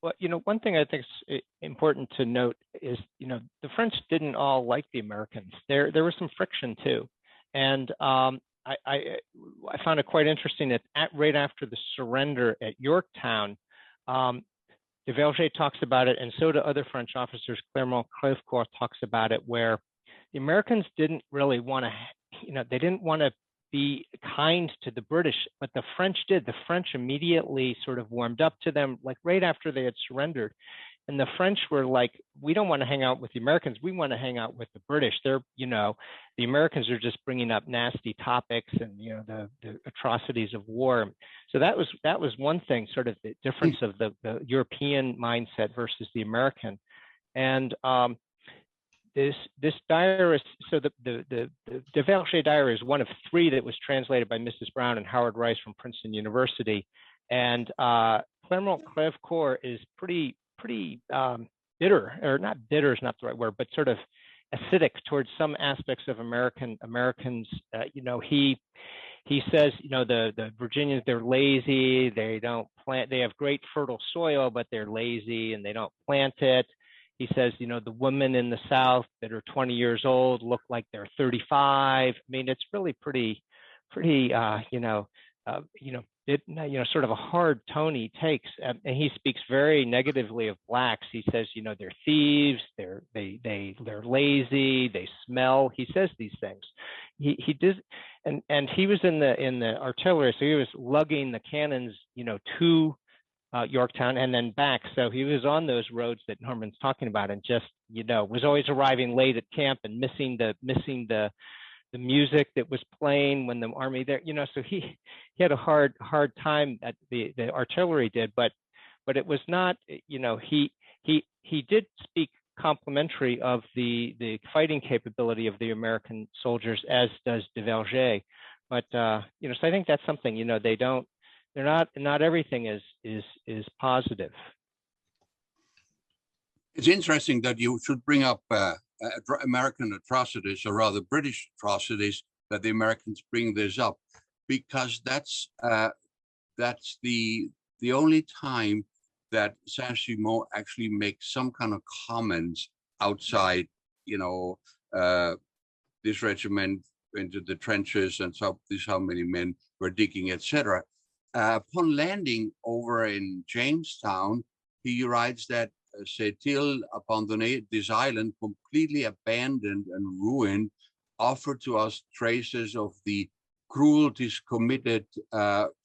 one thing I think is important to note is, the French didn't all like the Americans. There was some friction too, and I found it quite interesting that right after the surrender at Yorktown, de Verger talks about it, and so do other French officers. Clermont-Crèvecoeur talks about it, where the Americans didn't really want to, they didn't want to be kind to the British, but the French did. The French immediately sort of warmed up to them, like right after they had surrendered. And the French were like, we don't want to hang out with the Americans. We want to hang out with the British. They're, the Americans are just bringing up nasty topics and, the atrocities of war. So that was one thing, sort of the difference of the European mindset versus the American. And this diary, so the de Verger diary is one of three that was translated by Mrs. Brown and Howard Rice from Princeton University. And Clermont-Crèvecoeur is pretty bitter, or not bitter is not the right word, but sort of acidic towards some aspects of Americans. He says, the Virginians, they're lazy, they don't plant, they have great fertile soil, but they're lazy and they don't plant it. He says, the women in the South that are 20 years old look like they're 35. I mean, it's really pretty, sort of a hard tone he takes, and he speaks very negatively of blacks. He says, they're thieves, they're lazy, they smell. He says these things. He does, and he was in the artillery, so he was lugging the cannons, to Yorktown and then back. So he was on those roads that Norman's talking about, and just was always arriving late at camp and missing the music that was playing when the army there, so he had a hard time at the artillery did, but it was not, he did speak complimentary of the fighting capability of the American soldiers, as does de Verger. But so I think that's something, not everything is positive. It's interesting that you should bring up American atrocities, or rather British atrocities, that the Americans bring this up, because that's the only time that Sesimo actually makes some kind of comments outside, this regiment into the trenches, and so this how many men were digging, etc. Upon landing over in Jamestown, he writes that C'est-il abandonné, this island completely abandoned and ruined, offered to us traces of the cruelties committed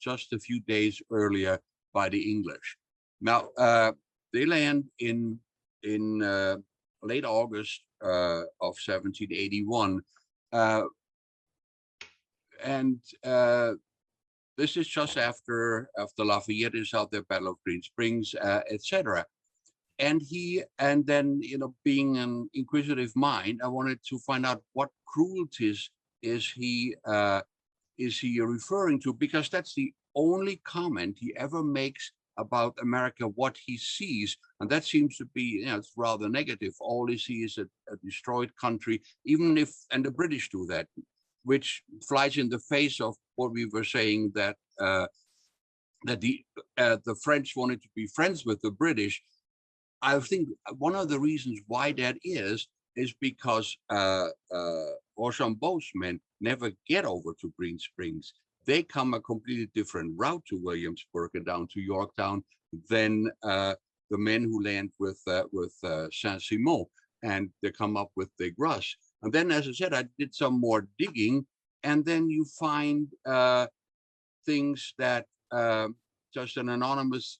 just a few days earlier by the English. Now, they land in late August of 1781, and this is just after Lafayette is out there, Battle of Green Springs, etc. and then, you know, being an inquisitive mind, I wanted to find out what cruelties is he referring to, because that's the only comment he ever makes about America, what he sees, and that seems to be, you know, it's rather negative. All he sees is a destroyed country, even if, and the British do that, which flies in the face of what we were saying, that the French wanted to be friends with the British. I think one of the reasons why that is because Rochambeau's men never get over to Green Springs. They come a completely different route to Williamsburg and down to Yorktown than the men who land with Sansimo, and they come up with De Grace. And then, as I said, I did some more digging, and then you find things that just an anonymous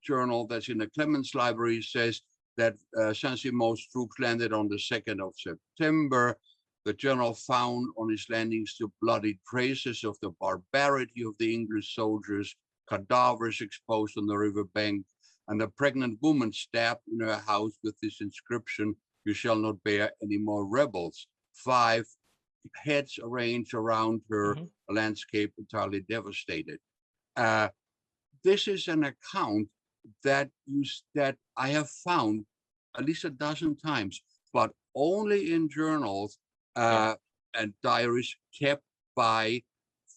journal that's in the Clemens Library says that Sansimo's troops landed on the 2nd of September. The general found on his landings the bloody traces of the barbarity of the English soldiers, cadavers exposed on the riverbank, and a pregnant woman stabbed in her house with this inscription, "You shall not bear any more rebels." 5 heads arranged around her, a landscape entirely devastated. This is an account that I have found at least a dozen times, but only in journals and diaries kept by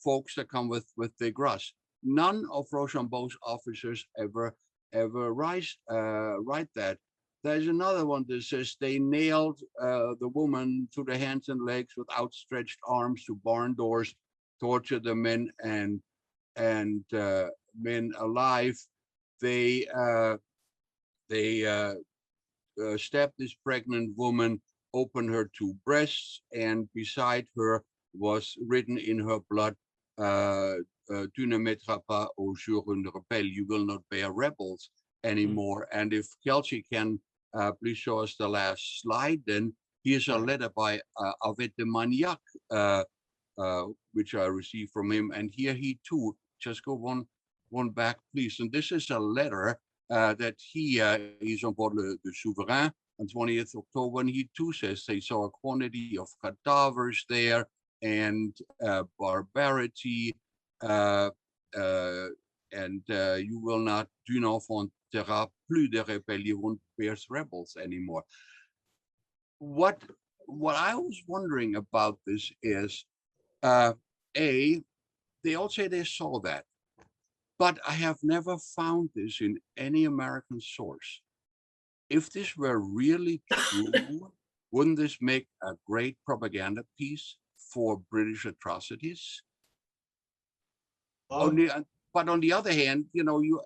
folks that come with De Grace. None of Rochambeau's officers ever write that. There's another one that says they nailed the woman to the hands and legs with outstretched arms to barn doors, tortured the men and men alive. They stabbed this pregnant woman, opened her 2 breasts, and beside her was written in her blood, "Tu ne mettras pas au jour une rebelle," you will not bear rebels anymore. And if Kelsey can please show us the last slide, then here's a letter by Avec de Maniac, which I received from him. And here he too, just go one back, please. And this is a letter that he's on board the Souverain on 20th October, and he too says they saw a quantity of cadavers there and barbarity, and you will not, tu n'enfanteras plus de rebelles, you won't bear rebels anymore. What I was wondering about this is, they all say they saw that, but I have never found this in any American source. If this were really true, wouldn't this make a great propaganda piece for British atrocities? But on the other hand, you know, you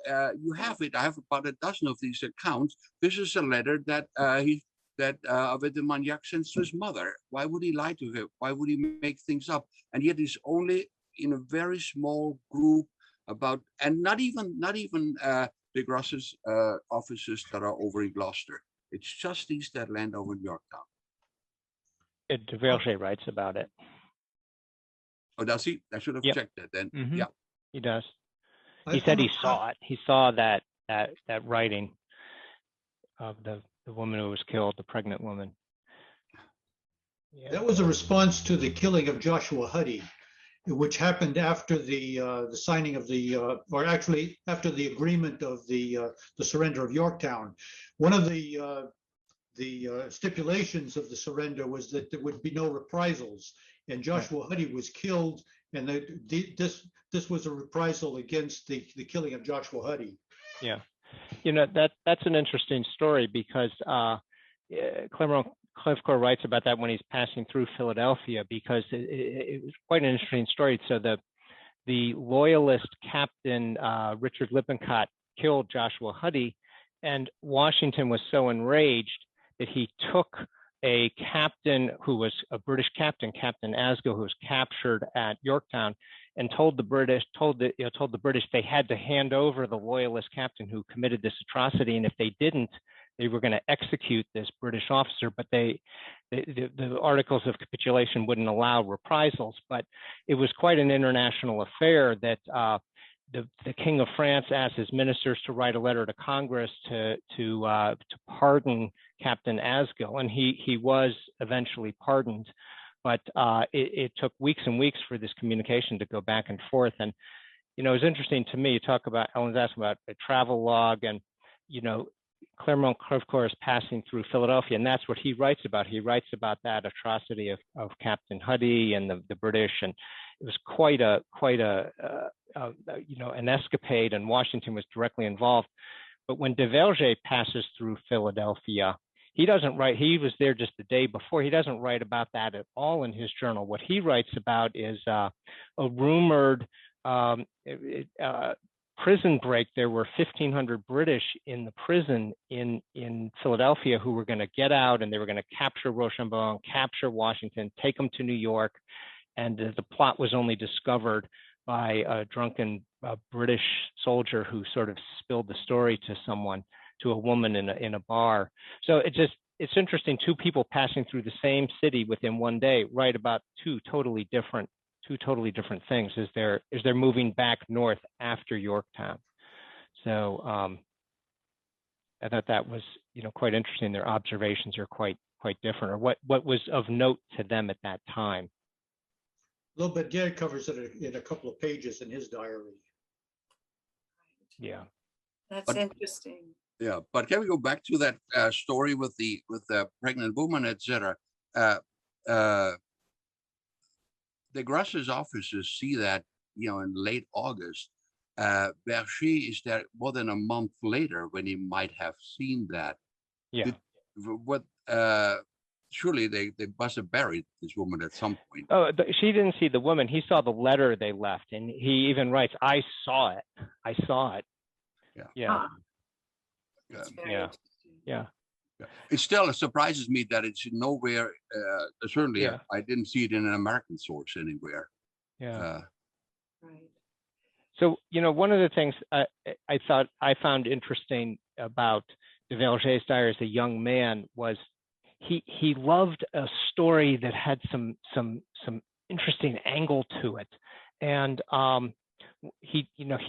have it. I have about a dozen of these accounts. This is a letter that Avec de Maniac sends to his mother. Why would he lie to her? Why would he make things up? And yet he's only in a very small group about, and not even De Grace's officers that are over in Gloucester. It's just these that land over in Yorktown. De Verger writes about it. Oh, does he? I should have checked that then. Yeah, he does. He said he saw it. He saw that writing of the woman who was killed, the pregnant woman. Yeah. That was a response to the killing of Joshua Huddy, which happened after the signing of or actually after the agreement of the surrender of Yorktown. One of the stipulations of the surrender was that there would be no reprisals, and Joshua Huddy was killed, and this was a reprisal against the killing of Joshua Huddy. Yeah, you know, that's an interesting story, because Cliffcore writes about that when he's passing through Philadelphia, because it was quite an interesting story. So the loyalist captain, Richard Lippincott, killed Joshua Huddy, and Washington was so enraged that he took a captain who was a British captain, Captain Asgill, who was captured at Yorktown, and told the British they had to hand over the loyalist captain who committed this atrocity, and if they didn't, they were going to execute this British officer. But the articles of capitulation wouldn't allow reprisals. But it was quite an international affair that the King of France asked his ministers to write a letter to Congress to pardon Captain Asgill, and he was eventually pardoned. But it took weeks and weeks for this communication to go back and forth. And it was interesting to me. You talk about, Ellen's asking about a travel log, and Clermont-Crèvecoeur is passing through Philadelphia, and that's what he writes about. He writes about that atrocity of Captain Huddy and the British, and it was quite an escapade, and Washington was directly involved. But when de Verger passes through Philadelphia, he doesn't write. He was there just the day before. He doesn't write about that at all in his journal. What he writes about is a rumored prison break. There were 1,500 British in the prison in Philadelphia who were going to get out, and they were going to capture Rochambeau and capture Washington, take them to New York. And the plot was only discovered by a drunken British soldier who sort of spilled the story to a woman in a bar. So it's interesting. Two people passing through the same city within one day write about two totally different things as they're moving back north after Yorktown. So I thought that was quite interesting. Their observations are quite different, or what was of note to them at that time. Lauberdière covers it in a couple of pages in his diary. Yeah, that's interesting. Yeah, but can we go back to that story with the pregnant woman, etc.? De Grace's officers see that in late August. Verger is there more than a month later when he might have seen that. Yeah. Surely they must have buried this woman at some point. Oh, she didn't see the woman. He saw the letter they left, and he even writes, "I saw it. I saw it." Yeah. Yeah. Yeah. Yeah. It still surprises me that it's nowhere. Certainly, I didn't see it in an American source anywhere. Yeah. Right. So, one of the things I found interesting about de Verger's diary as a young man was he loved a story that had some interesting angle to it, and he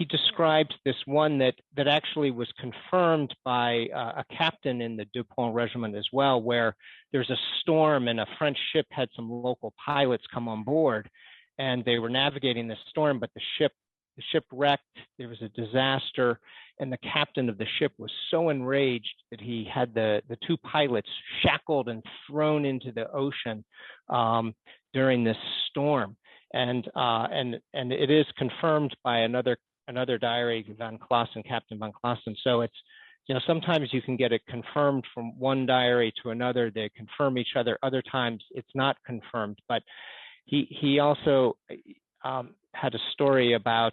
describes this one that actually was confirmed by a captain in the Dupont regiment as well, where there's a storm and a French ship had some local pilots come on board, and they were navigating the storm, but the ship wrecked. There was a disaster, and the captain of the ship was so enraged that he had the two pilots shackled and thrown into the ocean during this storm. And it is confirmed by another diary, Captain Van Classen. So it's, sometimes you can get it confirmed from one diary to another. They confirm each other. Other times it's not confirmed. But he also had a story about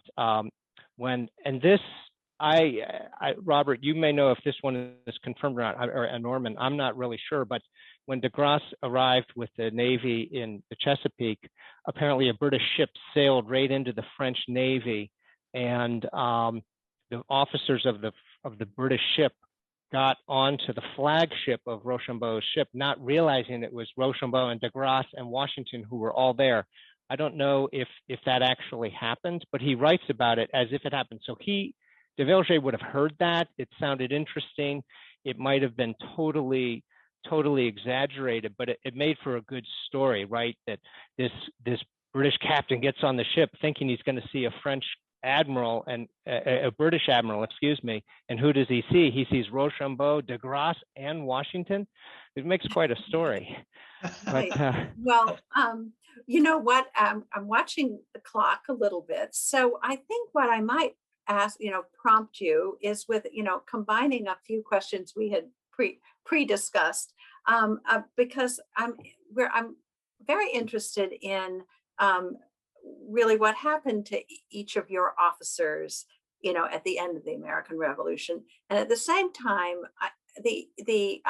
when, and this, Robert, you may know if this one is confirmed or not, or Norman, I'm not really sure, but when de Grace arrived with the Navy in the Chesapeake, apparently a British ship sailed right into the French Navy, and the officers of the British ship got onto the flagship of Rochambeau's ship, not realizing it was Rochambeau and de Grace and Washington who were all there. I don't know if that actually happened, but he writes about it as if it happened. So de Verger would have heard that. It sounded interesting. It might have been totally exaggerated, but it made for a good story, right? That this British captain gets on the ship thinking he's going to see a French admiral and a British admiral, and who does he see? He sees Rochambeau, de Grace, and Washington. It makes quite a story. But, well, you know what? I'm watching the clock a little bit, so I think what I might ask, prompt you is with, combining a few questions we had pre-discussed, because I'm very interested in really what happened to each of your officers, at the end of the American Revolution, and at the same time, the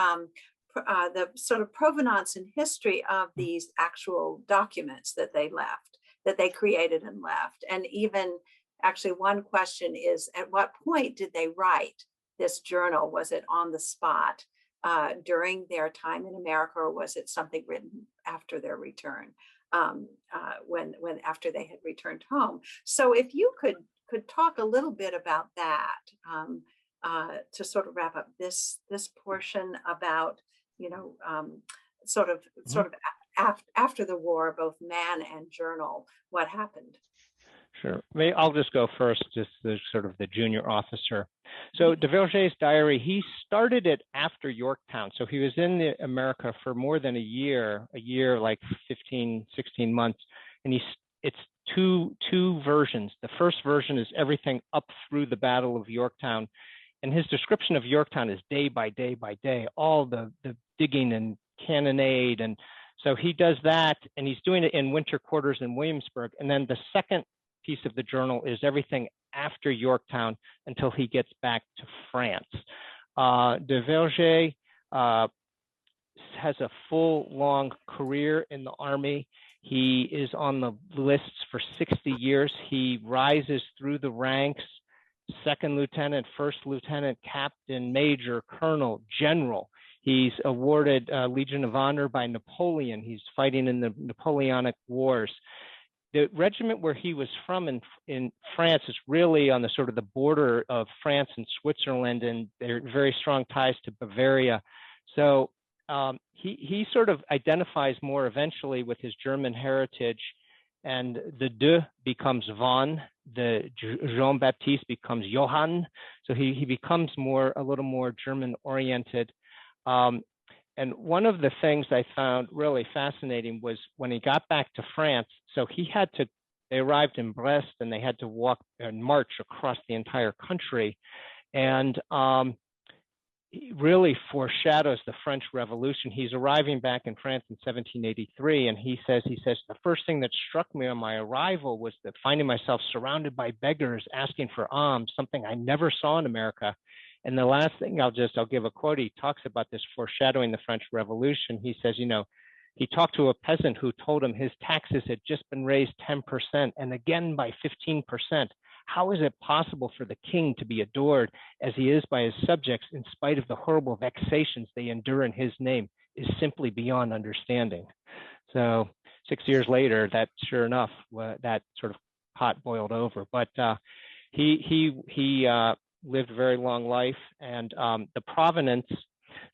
sort of provenance and history of these actual documents that they left, that they created and left, and even actually one question is, at what point did they write this journal? Was it on the spot during their time in America, or was it something written after their return? when after they had returned home. So if you could talk a little bit about that to sort of wrap up this portion about, you know, sort of after the war, both man and journal, what happened? Sure. I'll just go first, just the sort of the junior officer. So de Verger's diary, he started it after Yorktown. So he was in America for more than a year, like 15, 16 months. And it's two versions. The first version is everything up through the Battle of Yorktown. And his description of Yorktown is day by day by day, all the digging and cannonade. And so he does that, and he's doing it in winter quarters in Williamsburg. And then the second piece of the journal is everything after Yorktown until he gets back to France. De Verger has a full, long career in the army. He is on the lists for 60 years. He rises through the ranks, second lieutenant, first lieutenant, captain, major, colonel, general. He's awarded Legion of Honor by Napoleon. He's fighting in the Napoleonic Wars. The regiment where he was from in France is really on the sort of the border of France and Switzerland, and they're very strong ties to Bavaria. So he sort of identifies more eventually with his German heritage, and the de becomes von, the Jean-Baptiste becomes Johann. So he becomes a little more German oriented. And one of the things I found really fascinating was when he got back to France, so they arrived in Brest and they had to walk and march across the entire country. And he really foreshadows the French Revolution. He's arriving back in France in 1783, and he says, the first thing that struck me on my arrival was that finding myself surrounded by beggars asking for alms, something I never saw in America. And the last thing I'll give a quote. He talks about this foreshadowing the French Revolution. He says, he talked to a peasant who told him his taxes had just been raised 10% and again by 15%. How is it possible for the king to be adored as he is by his subjects in spite of the horrible vexations they endure in his name is simply beyond understanding. So 6 years later, that sure enough, that sort of pot boiled over. But he lived a very long life, and the provenance.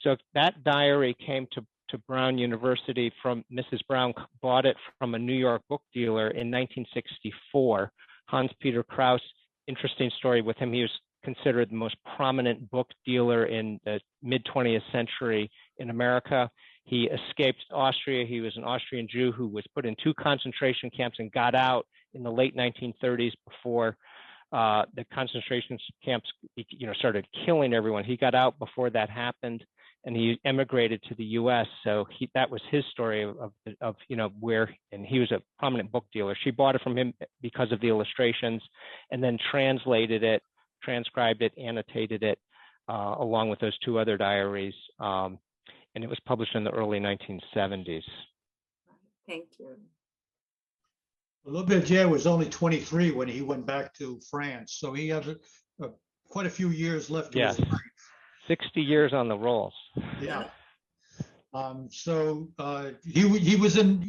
So that diary came to Brown University from Mrs. Brown, bought it from a New York book dealer in 1964. Hans Peter Krauss, interesting story with him. He was considered the most prominent book dealer in the mid 20th century in America. He escaped Austria. He was an Austrian Jew who was put in 2 concentration camps and got out in the late 1930s before the concentration camps, started killing everyone. He got out before that happened, and he emigrated to the U.S. So that was his story of where, and he was a prominent book dealer. She bought it from him because of the illustrations, and then translated it, transcribed it, annotated it, along with those 2 other diaries, and it was published in the early 1970s. Thank you. Lauberdière was only 23 when he went back to France, so he had quite a few years left. Yes, 60 years on the rolls. Yeah. He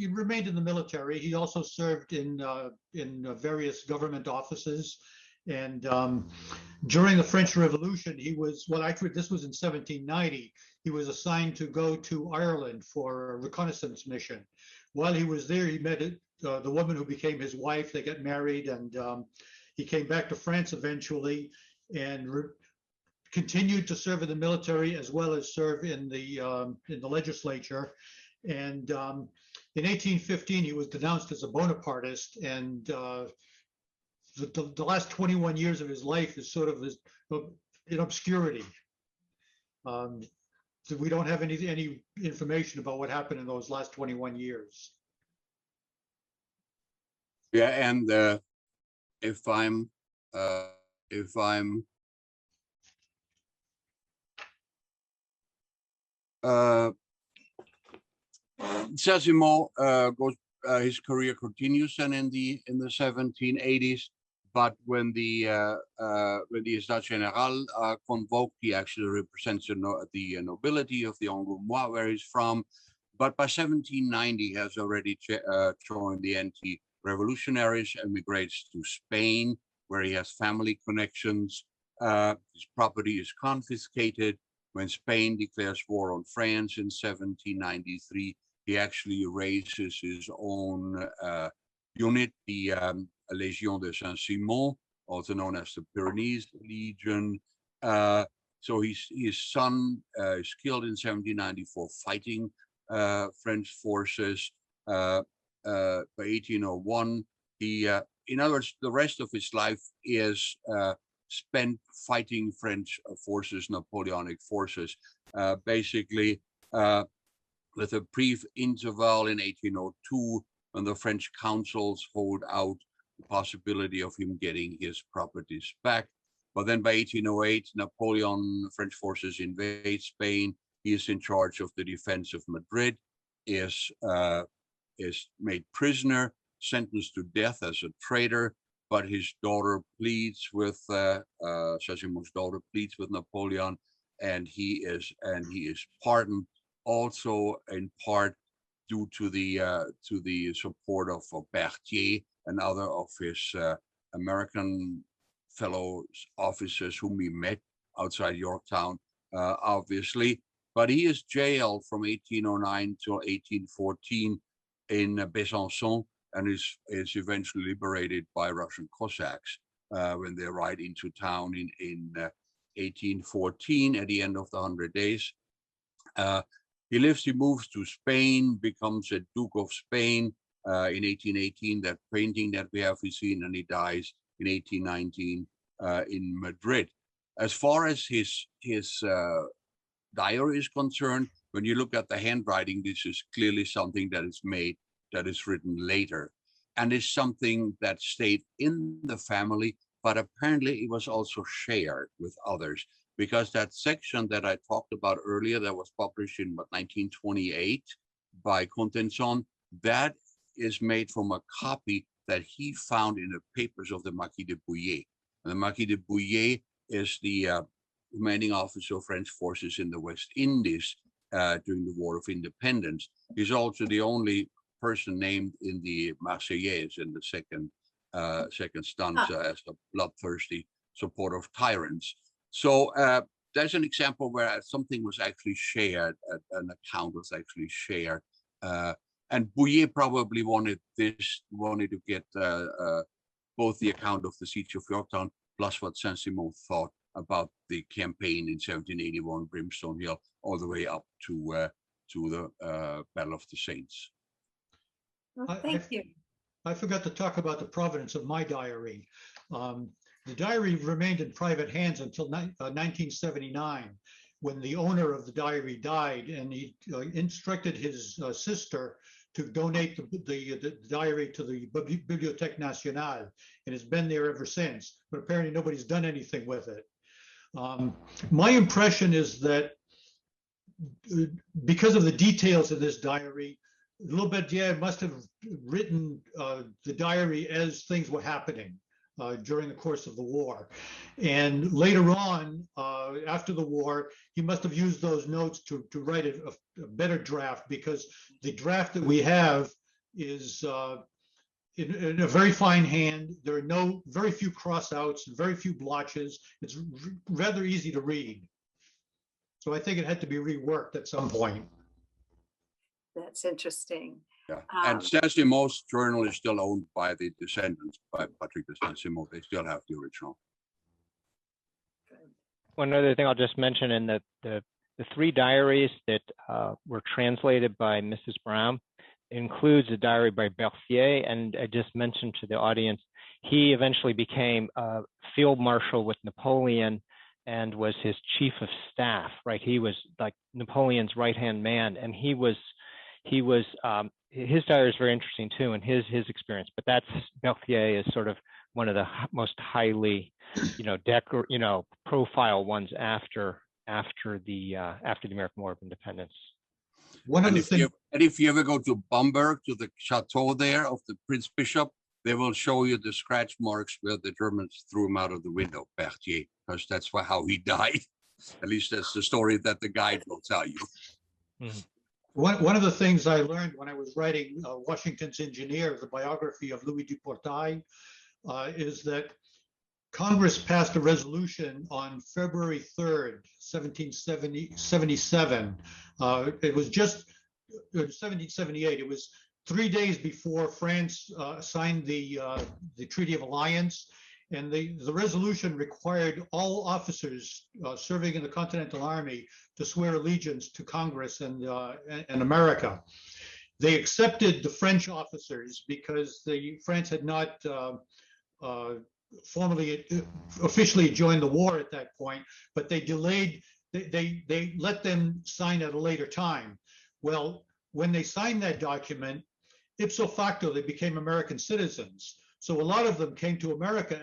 remained in the military. He also served in various government offices, and during the French Revolution, actually this was in 1790. He was assigned to go to Ireland for a reconnaissance mission. While he was there, he met the woman who became his wife. They got married, and he came back to France eventually, and continued to serve in the military as well as serve in the legislature. And in 1815, he was denounced as a Bonapartist, and the last 21 years of his life is sort of in obscurity. So we don't have any information about what happened in those last 21 years. Yeah, and if I'm Sesimo goes. His career continues, and in the 1780s. But when the Estates Generales convoked, he actually represents the nobility of the Angoumois, where he's from. But by 1790, he has already joined the anti-revolutionaries, emigrates to Spain, where he has family connections. His property is confiscated. When Spain declares war on France in 1793, he actually raises his own unit, the Légion de Sansimo, also known as the Pyrenees Legion. So his son is killed in 1794 fighting French forces. By 1801, he, in other words, the rest of his life is spent fighting French forces, Napoleonic forces, basically with a brief interval in 1802 when the French councils hold out the possibility of him getting his properties back. But then by 1808, French forces invade Spain. He is in charge of the defense of Madrid, is made prisoner, sentenced to death as a traitor, but his daughter pleads with Sesimo's daughter pleads with Napoleon, and he is pardoned, also in part due to the support of Lauberdière and other of his American fellow officers whom he met outside Yorktown, obviously. But he is jailed from 1809 till 1814 in Besançon, and is eventually liberated by Russian Cossacks when they ride into town in 1814 at the end of the 100 Days. He moves to Spain, becomes a Duke of Spain in 1818. That painting that we have seen, and he dies in 1819 in Madrid. As far as his diary is concerned, when you look at the handwriting, this is clearly something that is written later, and is something that stayed in the family, but apparently it was also shared with others, because that section that I talked about earlier that was published in 1928 by Contenson, that is made from a copy that he found in the papers of the Marquis de Bouillé. And the Marquis de Bouillé is the commanding officer of French forces in the West Indies during the War of Independence. He's also the only person named in the Marseillaise in the second stanza as a bloodthirsty supporter of tyrants. So there's an example where something was actually shared, an account was actually shared. And Bouillé probably wanted to get both the account of the siege of Yorktown plus what Sansimo thought about the campaign in 1781, Brimstone Hill, all the way up to the Battle of the Saints. Well, thank you. I forgot to talk about the provenance of my diary. The diary remained in private hands until 1979, when the owner of the diary died, and he instructed his sister to donate the diary to the Bibliothèque Nationale, and it's been there ever since. But apparently nobody's done anything with it. My impression is that because of the details of this diary, Lauberdière must have written the diary as things were happening during the course of the war. And later on, after the war, he must have used those notes to write a better draft, because the draft that we have is in a very fine hand. There are very few crossouts, very few blotches. It's rather easy to read. So I think it had to be reworked at some point. That's interesting. Yeah, and Sesimo's journal is still owned by the descendants, by Patrick de Sesimo. They still have the original. One other thing I'll just mention, in the three diaries that were translated by Mrs. Brown includes a diary by Berthier, and I just mentioned to the audience, he eventually became a field marshal with Napoleon and was his chief of staff, right? He was like Napoleon's right-hand man, and his diary is very interesting too, and his experience. But that's Berthier is sort of one of the most highly, profile ones after the American War of Independence. If you ever go to Bamberg, to the chateau there of the Prince Bishop, they will show you the scratch marks where the Germans threw him out of the window, Berthier, because that's how he died. At least that's the story that the guide will tell you. Mm-hmm. One of the things I learned when I was writing Washington's Engineer, the biography of Louis du Portail, is that Congress passed a resolution on February 3rd, 1777. It was just 1778. It was 3 days before France signed the Treaty of Alliance. And the resolution required all officers serving in the Continental Army to swear allegiance to Congress and America. They accepted the French officers because France had not formally, officially joined the war at that point, but they delayed, they let them sign at a later time. Well, when they signed that document, ipso facto, they became American citizens. So a lot of them came to America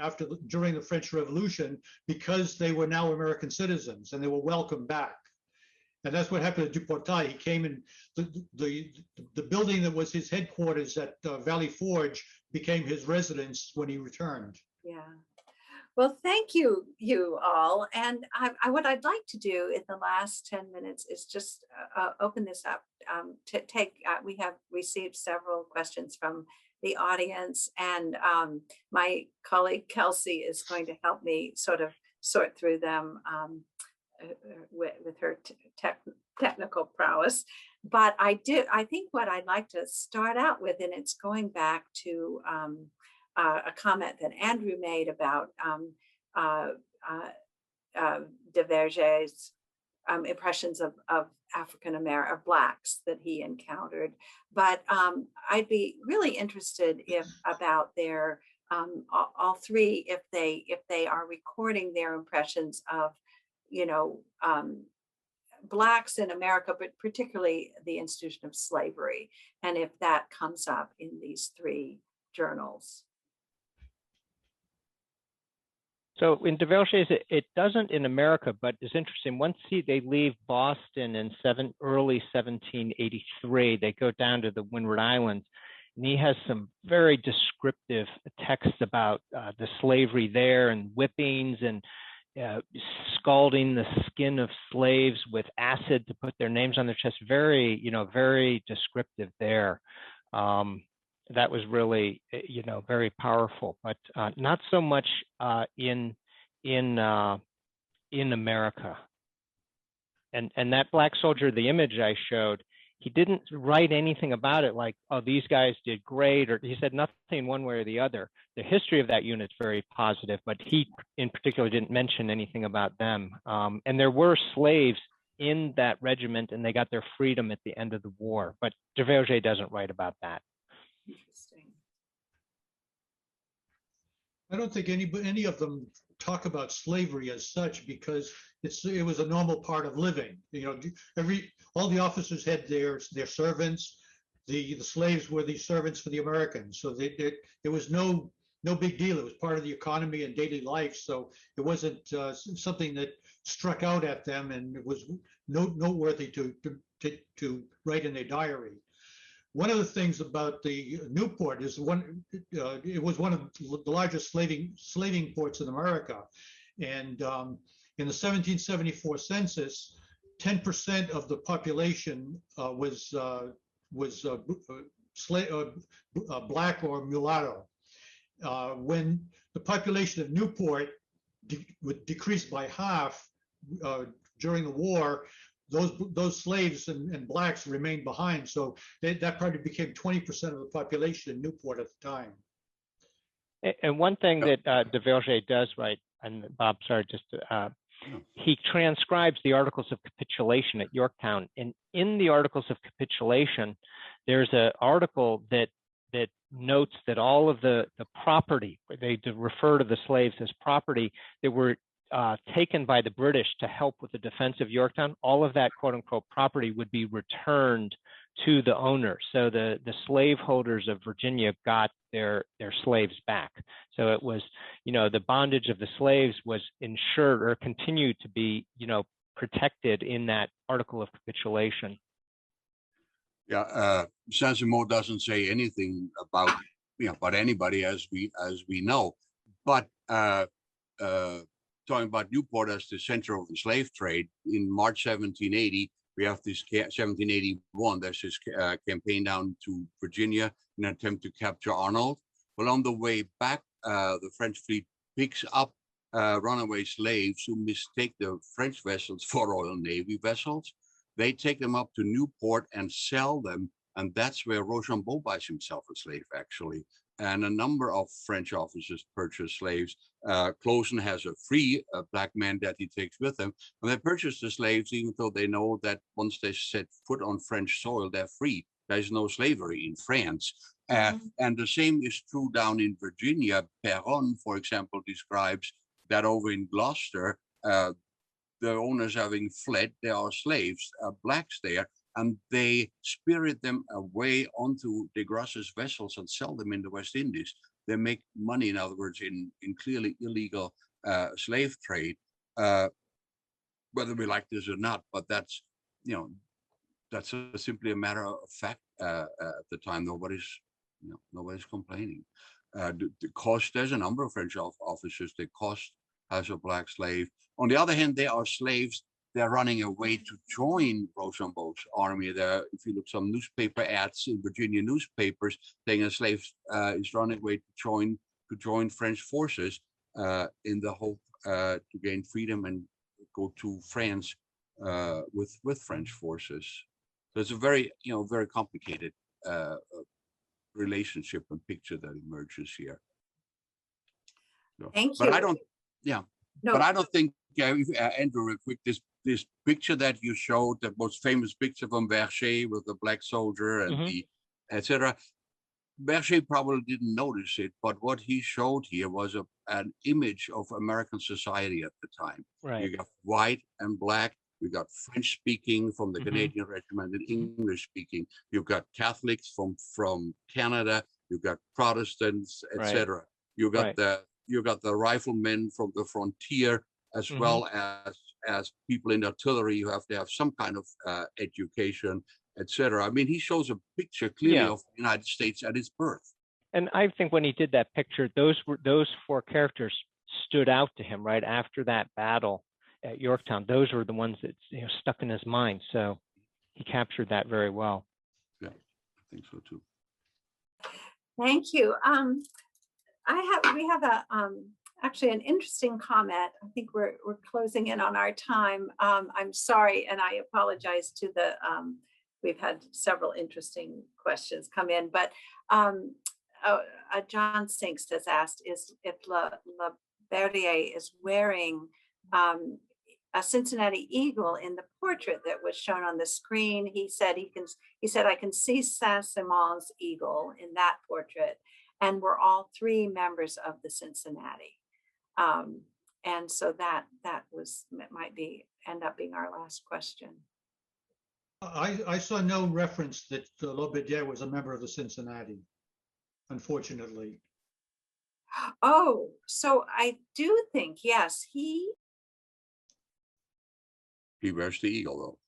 during the French Revolution because they were now American citizens and they were welcomed back. And that's what happened to du Portail. He came in, the building that was his headquarters at Valley Forge became his residence when he returned. Yeah. Well, thank you, you all. And what I'd like to do in the last 10 minutes is just open this up to take, we have received several questions from the audience, and my colleague Kelsey is going to help me sort of sort through them with her technical prowess. But I think what I'd like to start out with, and it's going back to a comment that Andrew made about de Verger's impressions of African American, of Blacks that he encountered. But I'd be really interested about their all three, if they are recording their impressions of, you know, Blacks in America, but particularly the institution of slavery, and if that comes up in these three journals. So in de Verger's, it doesn't in America, but it's interesting. Once they leave Boston in early 1783, they go down to the Windward Islands, and he has some very descriptive texts about the slavery there and whippings and scalding the skin of slaves with acid to put their names on their chest. Very, very descriptive there. That was really, very powerful, but not so much in America. And that Black soldier, the image I showed, he didn't write anything about it like, oh, these guys did great, or he said nothing one way or the other. The history of that unit's very positive, but he in particular didn't mention anything about them. And there were slaves in that regiment, and they got their freedom at the end of the war, but de Verger doesn't write about that. Interesting. I don't think any of them talk about slavery as such, because it was a normal part of living. All the officers had their servants. The slaves were the servants for the Americans. So it was no big deal. It was part of the economy and daily life. So it wasn't something that struck out at them, and it was noteworthy to write in their diary. One of the things about the Newport is it was one of the largest slaving ports in America. And in the 1774 census, 10% of the population was Black or mulatto. When the population of Newport would decrease by half during the war, those slaves and Blacks remained behind. So that probably became 20% of the population in Newport at the time. And one thing that de Verger does, right, and Bob, sorry, just he transcribes the Articles of Capitulation at Yorktown. And in the Articles of Capitulation, there's an article that notes that all of the property, they refer to the slaves as property that were taken by the British to help with the defense of Yorktown, all of that quote unquote property would be returned to the owner. So the slaveholders of Virginia got their slaves back. So it was, the bondage of the slaves was ensured or continued to be, protected in that Article of Capitulation. Yeah, Sesimo doesn't say anything about anybody as we know, but talking about Newport as the center of the slave trade, in March 1780, We have this 1781. There's this campaign down to Virginia in an attempt to capture Arnold. Well, on the way back, the French fleet picks up runaway slaves who mistake the French vessels for Royal Navy vessels. They take them up to Newport and sell them. And that's where Rochambeau buys himself a slave, actually. And a number of French officers purchase slaves. Clausen has a free black man that he takes with him. And they purchase the slaves, even though they know that once they set foot on French soil, they're free. There's no slavery in France. And the same is true down in Virginia. Perron, for example, describes that over in Gloucester, the owners having fled, there are slaves, blacks there, and they spirit them away onto de Grasse's vessels and sell them in the West Indies. They make money, in other words, in clearly illegal slave trade, whether we like this or not. But that's, that's simply a matter of fact. At the time, nobody's complaining. The cost, there's a number of French officers. The cost as a black slave. On the other hand, there are slaves. They're running away to join Rochambeau's army. There, if you look some newspaper ads in Virginia newspapers, saying a slave is running away to join French forces in the hope to gain freedom and go to France with French forces. So it's a very very complicated relationship and picture that emerges here. So, Thank but you. I don't. Yeah. No. But I don't think, Andrew, real quick, this picture that you showed, the most famous picture from Verger with the black soldier and the etc. Verger probably didn't notice it, but what he showed here was an image of American society at the time. Right. You got white and black. You got French speaking from the Canadian regiment and English speaking. You've got Catholics from Canada. You've got Protestants, etc. Right. You got the riflemen from the frontier, as well as people in artillery. You have to have some kind of education, etc. I mean, he shows a picture clearly of the United States at its birth. And I think when he did that picture, those four characters stood out to him right after that battle at Yorktown. Those were the ones that stuck in his mind. So he captured that very well. Yeah, I think so too. Thank you. We have a actually an interesting comment. I think we're closing in on our time. I'm sorry, and I apologize to the. We've had several interesting questions come in, but John Sinks has asked if Lauberdière is wearing a Cincinnati eagle in the portrait that was shown on the screen. He said I can see Sansimo's eagle in that portrait. And we're all three members of the Cincinnati. And so that might end up being our last question. I saw no reference that Lauberdière was a member of the Cincinnati, unfortunately. Oh, so I do think, yes, he wears the eagle, though.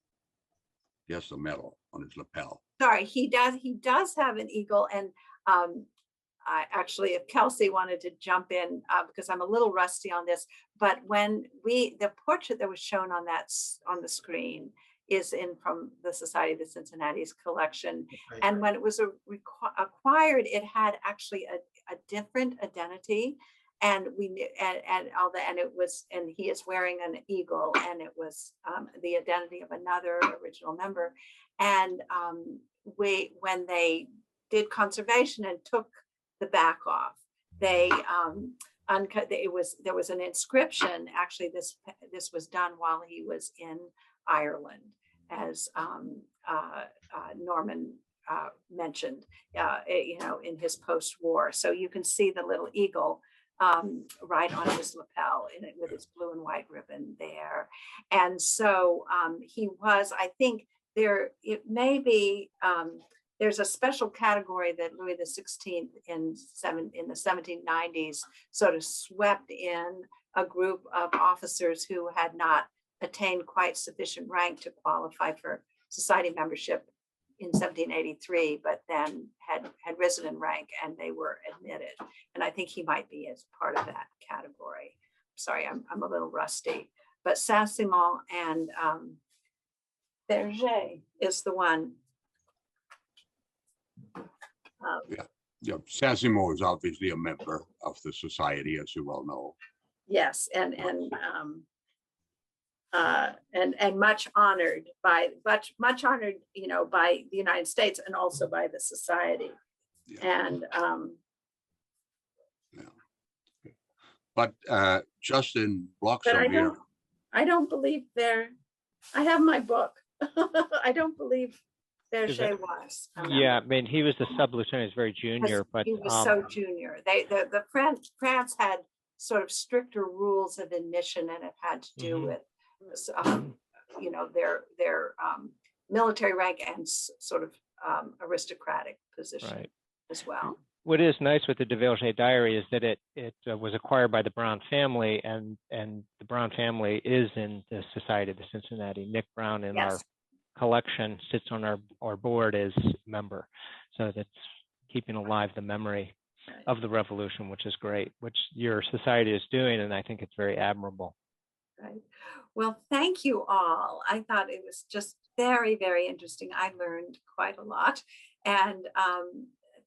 He has the medal on his lapel. Sorry, he does have an eagle. And I actually, if Kelsey wanted to jump in, because I'm a little rusty on this, but when the portrait that was shown on the screen is from the Society of the Cincinnati's collection. Okay. And when it was acquired, it had actually a different identity. And we knew, and he is wearing an eagle, and it was the identity of another original member. And when they did conservation and took the back off, they uncut. There was an inscription. Actually, this was done while he was in Ireland, as Norman mentioned, in his post-war. So you can see the little eagle right on his lapel with its blue and white ribbon there. And so he was, I think it may be, there's a special category that Louis XVI in the 1790s sort of swept in a group of officers who had not attained quite sufficient rank to qualify for society membership in 1783, but then had risen in rank and they were admitted. And I think he might be as part of that category. Sorry, I'm a little rusty, but Sesimo and Verger is the one. Yeah, Sesimo is obviously a member of the society, as you well know. Yes, and much honored by much honored, you know, by the United States and also by the society. Yeah. And But Justin but Bloxham here. I don't believe I have my book. I don't believe Verger was. a member. Yeah, I mean, he was the sub-lieutenant, he's very junior, but He was so junior. The France had sort of stricter rules of admission, and it had to do with, you know, their military rank and sort of aristocratic position right. as well. What is nice with the de Verger diary is that it was acquired by the Brown family, and the Brown family is in the Society of the Cincinnati. Nick Brown in our collection sits on our board as a member. So that's keeping alive the memory of the revolution, which is great, which your society is doing, and I think it's very admirable. Right. Well, thank you all. I thought it was just very, very interesting. I learned quite a lot. And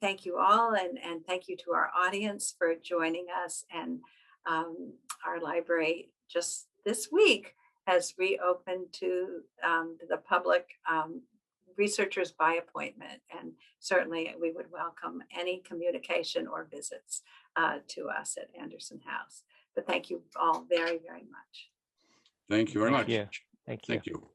thank you all, and thank you to our audience for joining us. And our library just this week has reopened to the public, researchers by appointment. And certainly we would welcome any communication or visits to us at Anderson House. But thank you all very, very much. Thank you very much. Yeah, thank you. Thank you.